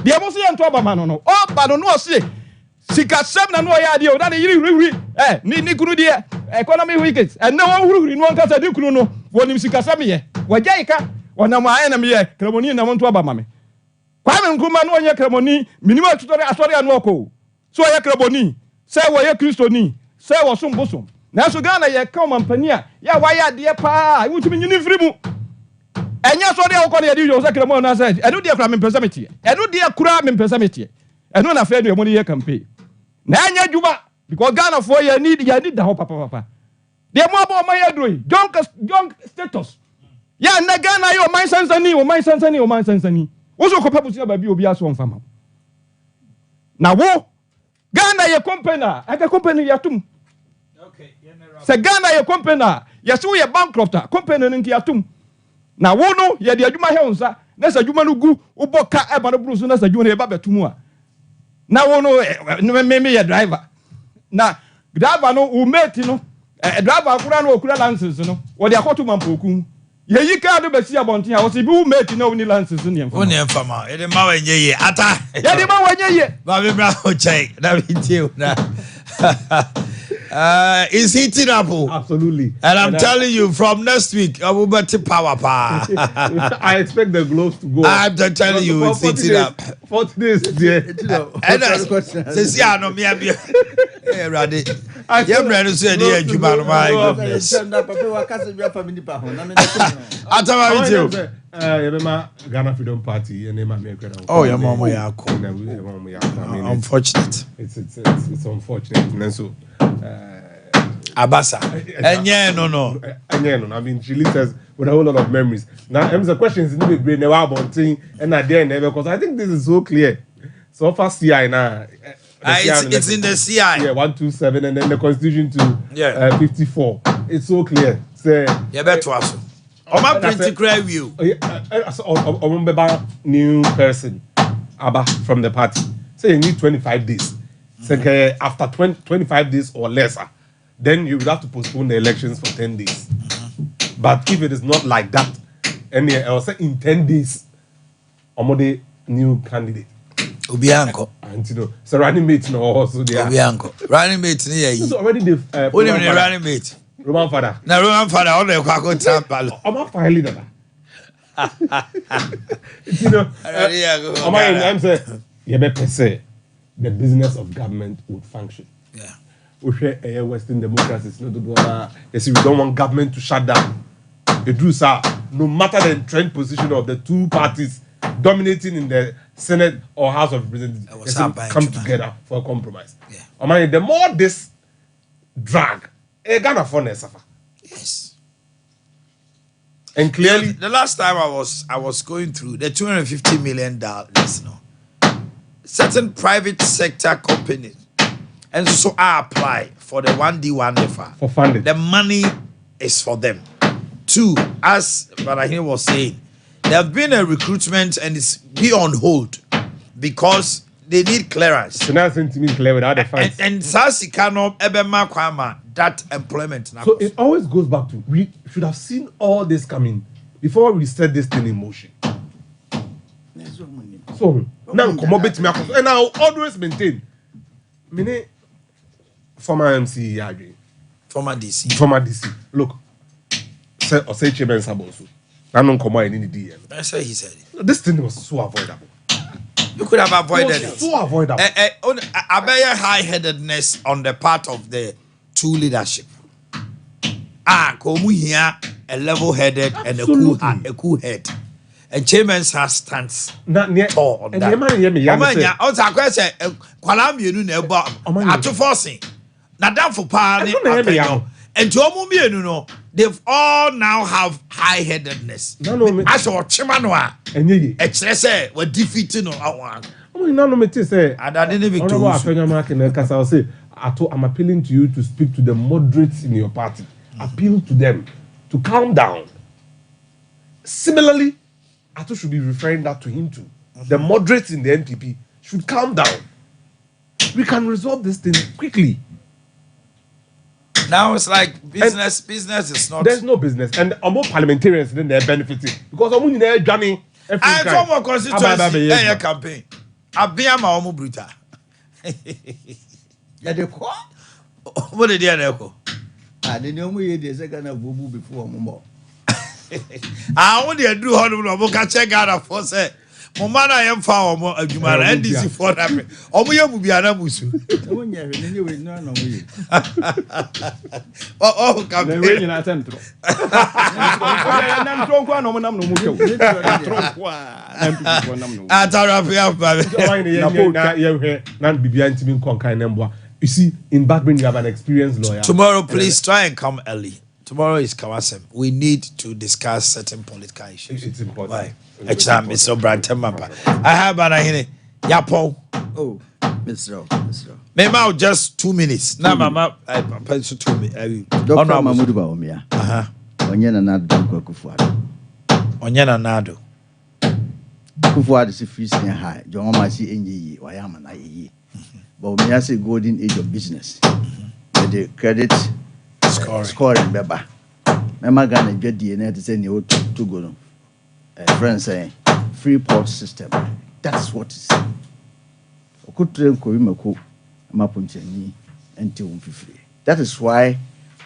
de mo so yan to aba ma no o ba no no se sika sem na no ya de o na yiri huri ni kunu de economy weekends and no huri no nka sa di kunu no wonim sika sem ye wajai ka wona mo aye na me ye kremoni na mo to aba ma me kwa me nkuma no onye kremoni minimum tutorial asori anu oko so ye kremoni say wo ye kristoni say wo som bosom na so Ghana ye ka mampani a ya wa ya de pa wutumi nyini firi mu enya so de wo na ye di yo say kremoni na say enu de kura me pesa metie enu de kura me pesa metie enu na fe do mo ye campaign na enya djuma because Ghana for ye need da ho papa de mo abo ma ye do young status ya na Ghana yo man sansani Oso ko papu sia ba bi obi aso mfama. Na wo Ghana ye company aka company yatum. Okay, se Ghana ye company ye so ye bankrupt company nki yatum. Na wo no ye de adwuma he unsa na sa adwuma no gu uboka e ba no brusu na sa adwuma no ye ba betumu a. Na wo no me ye driver. Na driver no u mate no driver akura no okura license no wo de akoto mampoku. Ye yi ka do besi abontin a wo se bi wo make na woni license ne mfa. Woni mfa ma. E de ma wenye ye ata. Ye de ma wenye ye. Ba me bra ho chai. Na bi tie na. It's heating up. Absolutely. And I'm telling you, from next week, I will be power pa. I expect the gloves to go. I'm telling you, it's heating up. 40 days, yeah. And says, yeah, no, me, I'm ready. I'm ready to say, dear, you man, my goodness. Ghana Freedom Party and oh, your mama, unfortunate. It's unfortunate. And so, Abasa. And yeah, no. I mean, she leaves us with a whole lot of memories. Now, the questions in the brain, never about thing, and I dare never, because I think this is so clear. So far, CI now. It's in the CI. Yeah, 127, and then the Constitution to 54. It's so clear. Say, yeah, better also. Oma pretty cry view. New person, Abba from the party. Say you need 25 days. Say after 25 days or lesser, then you will have to postpone the elections for 10 days. But if it is not like that, and I'll say in 10 days, Omode new candidate. Obianko. And you know, so running mate no also there. Obianko. Running mate near you. Already the what do you mean running mate? Roman father. Na Roman father on the kwako tampalo. I'm not finally that. You know, I'm saying, say the business of government would function. Yeah. We share Western democracies. We don't want government to shut down. No matter the trend position of the two parties dominating in the Senate or House of Representatives, come together for a compromise. Yeah. The more this drag, Ghana for suffer. Yes. And clearly, the last time I was going through the $250 million, certain private sector companies, and so I apply for the 1D1FA for funding. The money is for them. Two, as Omanhene was saying, there have been a recruitment and it's be on hold because they need clearance. So now to me clear without the funds. And Sasikano Ebema Kwama that employment. So it always goes back to we should have seen all this coming before we set this thing in motion. So now come up with me and I'll always maintain. Mene former MC Yagi. Former DC. Look, say Chairman Sabosu. I don't come in the DM. That's what he said. This thing was so avoidable. You could have avoided it. So avoidable. A very high-headedness on the part of the two leadership. Komu here a level-headed and a cool head. And Chairman's has stance tall on that. Omanya, also I question kwalam yenu na ebo atu forcing. Na dan for pa ni apenyo. And to omo mienu no, they've all now have high-headedness. As or chimano a. Enye. E kire say we defeating no awan. say, I'm appealing to you to speak to the moderates in your party. Appeal to them to calm down. Similarly, Ato should be referring that to him too. The moderates in the NPP should calm down. We can resolve this thing quickly. Now it's like business. Business is not. There's no business, and more parliamentarians then they're benefiting because I'm in there Johnny. I come on constituency. Hey, campaign. Abia ma omu bruta. Ya de ko. What did they go? Ah, the new year they say gonna bubu before omo. Ah, what they do? How do we go check out for say? Mama na yem fa omo adwuma na NDC for na me. Omo ye mu bia na musu. Omo nya hwe ne we no na omo ye. Oh, campaign. We nyina atentro. Nam tronko na omo nam no mu kew. Tronko a. Atara fi na ye hwe na bibia ntimi nkonkan na mboa. You see, in Backbring you have an experienced lawyer. Tomorrow, please try and come early. Tomorrow is Kawasem. We need to discuss certain political issues. It's important. Why? Mr. Brantemapa. I have Omanhene Yaw. Oh, Mr. Maybe I'll just 2 minutes. Now, Mama, I pencil 2 minutes. Dr. Mahmoud Baumia. Onyena na Danko Kufuado. Onyena Nado. Kufuado is free senior high. John Masi Enyi, Wayama na ye. Baumia say golden age of business. The credit scoring beba. Mema Ghana get DNA to send you to go. Friends saying free port system. That's what it's. That is why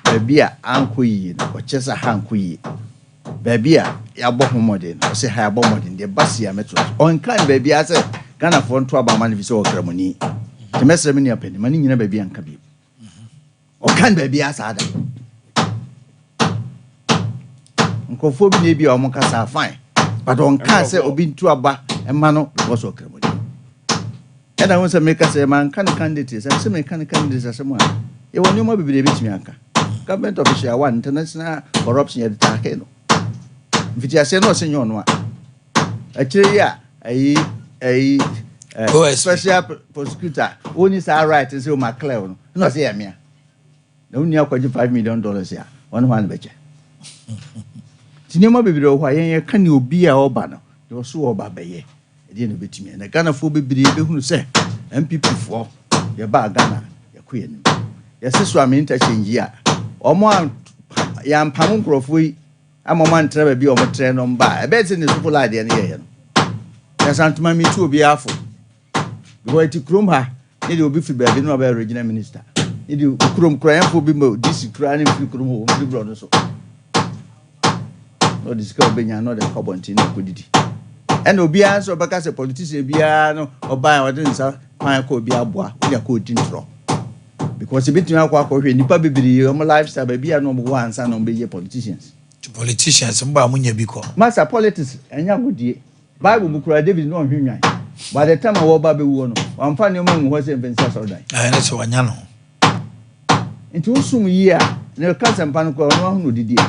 baby a anko yi na ochesa hanko yi. Baby a yabo homodin or say ha yabo modin de basia metro. On kan baby a say Ghana for nto aba man bi so okramoni. The mesre mini apeni mani nyina baby anka bi. O kan baby a sa ada. Nkofo bi na bi o mo kasa fine. But on can say obi nto aba emma because of okramoni. And I want to make us a man can candidates and some can candidates as someone. You want you more be the Mianka. Government official one international corruption at the Takeno. If you say no, senor, no. Actually, yeah, a special prosecutor only is our right to say my clown. No, say me. The only $5 million here. One better. Tinema be the why can you be a banner? You're so baby. Didn't bet me, and a Ghana for be who say, MPP for your bag Ghana, your queen. Yes, this one interchange here. Or more young Pamon Crofui, I'm a man travel be on a train on by. I bet in the super idea in the air. Yes, Aunt Mammy too be awful. Go to Crum her, it will be for baby, no original minister. It will Crum crying for Bimbo, this is crying if you come home, the brother so. No discovery, another carbon tin liquidity. And Obia so because a politician Biano or buy or didn't say, I could be a boy, we are called intro. Because a bit now, you probably be your lifestyle, baby, number one son on be politicians. To politicians, and Bamunya Biko. Master politics, and young good year. Bible book, David, no human. By the time I walk Baby Wono, I'm finding among was in Vincent all day. And that's one yano. Into some year, no cousin Panaco, no one who did it.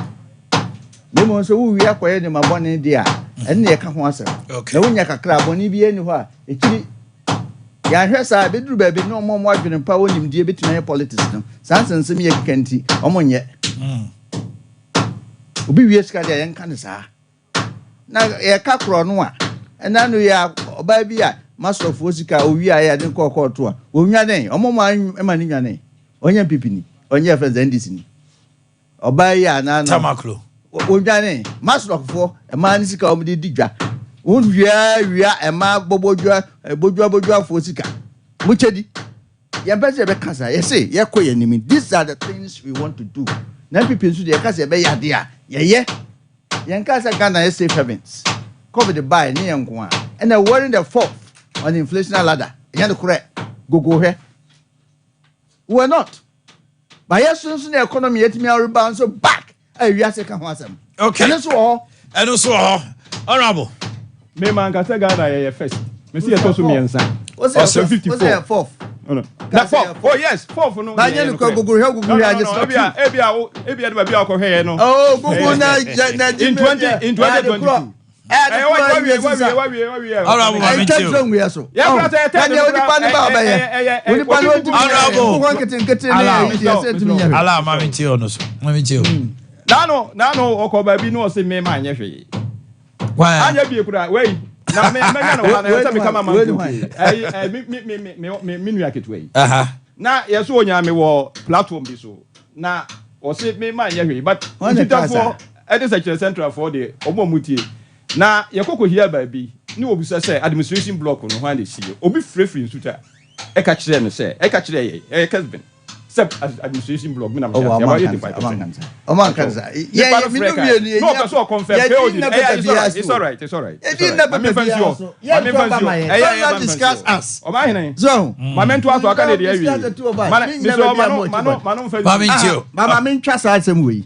Lemon so we are quiet in my one in there. And near Kahuasa. Okay. No one yaka crab on be anywhere. A chili. Yan I bedroom baby no more watching and power him dear between politics. Sanson semi canty, omon yet. Ubi Weska and Canasa. Now a cacro noa. And now we are baby, master of Wosika, we are at the court tour. Unya name, omon my money your name. Onya pipini, on your friends and Disney. Or by ya Tamaclo. Ojane, master of four, a man is come the digger. Won't we are a mark boboja, a bojoa for Sika. Muchedi. Yambasa Becasa, yes, say, Yakwe enemy. These are the things we want to do. Now people to the Casa Bay idea. Yeah. Yankasa Ghana safe havens. Cover the buy near Ngwa. And I'm wearing the fourth on the inflation ladder. Yan correct. Go here. We're not. By yes, soon the economy yet me rebound so back. Okay. And also, honorable. Me man can say Ghana first. Me see it also me and son. What's that? 54. What's that? Fourth. Oh no. That fourth. Oh yes, fourth. No. But you go Ebia. Oh, go na in 2022. Nano, Oko Baby no say me man yefe. Why? Anya bi kura wey. Na me no wana na me kama man. Me nua ketwe. Na yeso onya me wo platform bi so. Na o say me man yefe but for Edison Central for the omomutie. Na yekoko here baby. Ni obi say administration block no hwan dey see. Obi free nsuta. E ka kire no say. E ka kire ye. E kasben. Except administration block, me na me. Oman Kanza. Yeah, me no be. No, that's all confirm. It's all right. It's all right. It didn't never be. Yeah, discuss us. Omanhene. So, my mentor to aka dey here. Mama me trust asem we.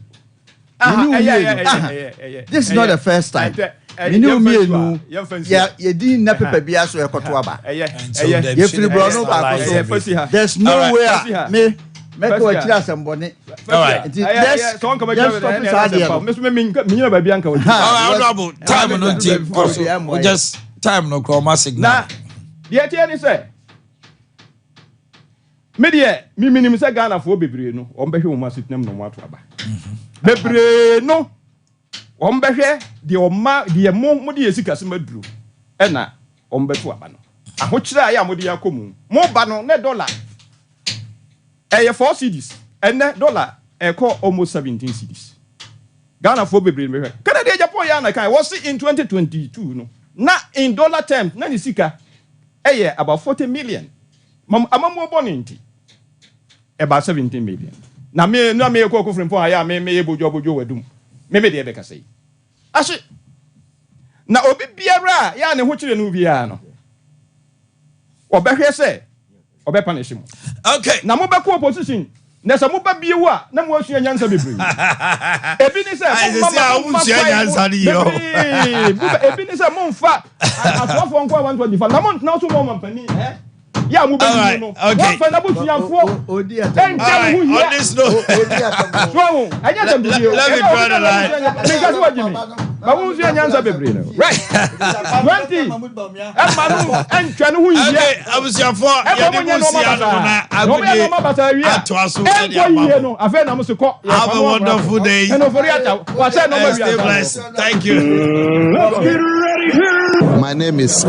This is not the first time. Me no me no. Yeah, you didn't never pay bia so ekoto aba. You free bro no back so. There's no way me make we tira asembone. All right. Yes. So come again. Honorable time no take. We just time no call my signal. Na the tie ni say me de me minim say Ghana fo bebre no ombehwe wo ma sitnam no wato aba. Bebre no ombehwe de oma de mo de yesika se maduro e na ombeto aba no ahokyere aya mo de yakomu mo ba no ne dollar eye 4 cedis and dollar e call almost 17 cedis. Ghana for bebre me hwe Canada Japan ya na kan was in 2022 no na in dollar terms na ni sika eye about 40 million amamo boninti about 17 million na me ko frempon aya me bojo wadum me de be ka sei ashe na obi biara ya ne ho kire no biara no obehwe se obepanish mo. Okay, na mo be ko opposition na se mo ba biewu a na mo asua nyansa bebre ebi ni se mo asua nyansa ni yo ebi ni se mo mfa asofo nko 125 na mo ntna so mo mampani ya mo be no one fa na bo tuanfo odi atam on this note so anya tam bio let me try the line because what you mean ba wo nsu nyansa bebre no right 20 manu antwa no hu yie abusiafo ya de musia no na agudi atwaso no afa na mo se ko have a wonderful day and for yata wa say no stay blessed. Thank you. My name is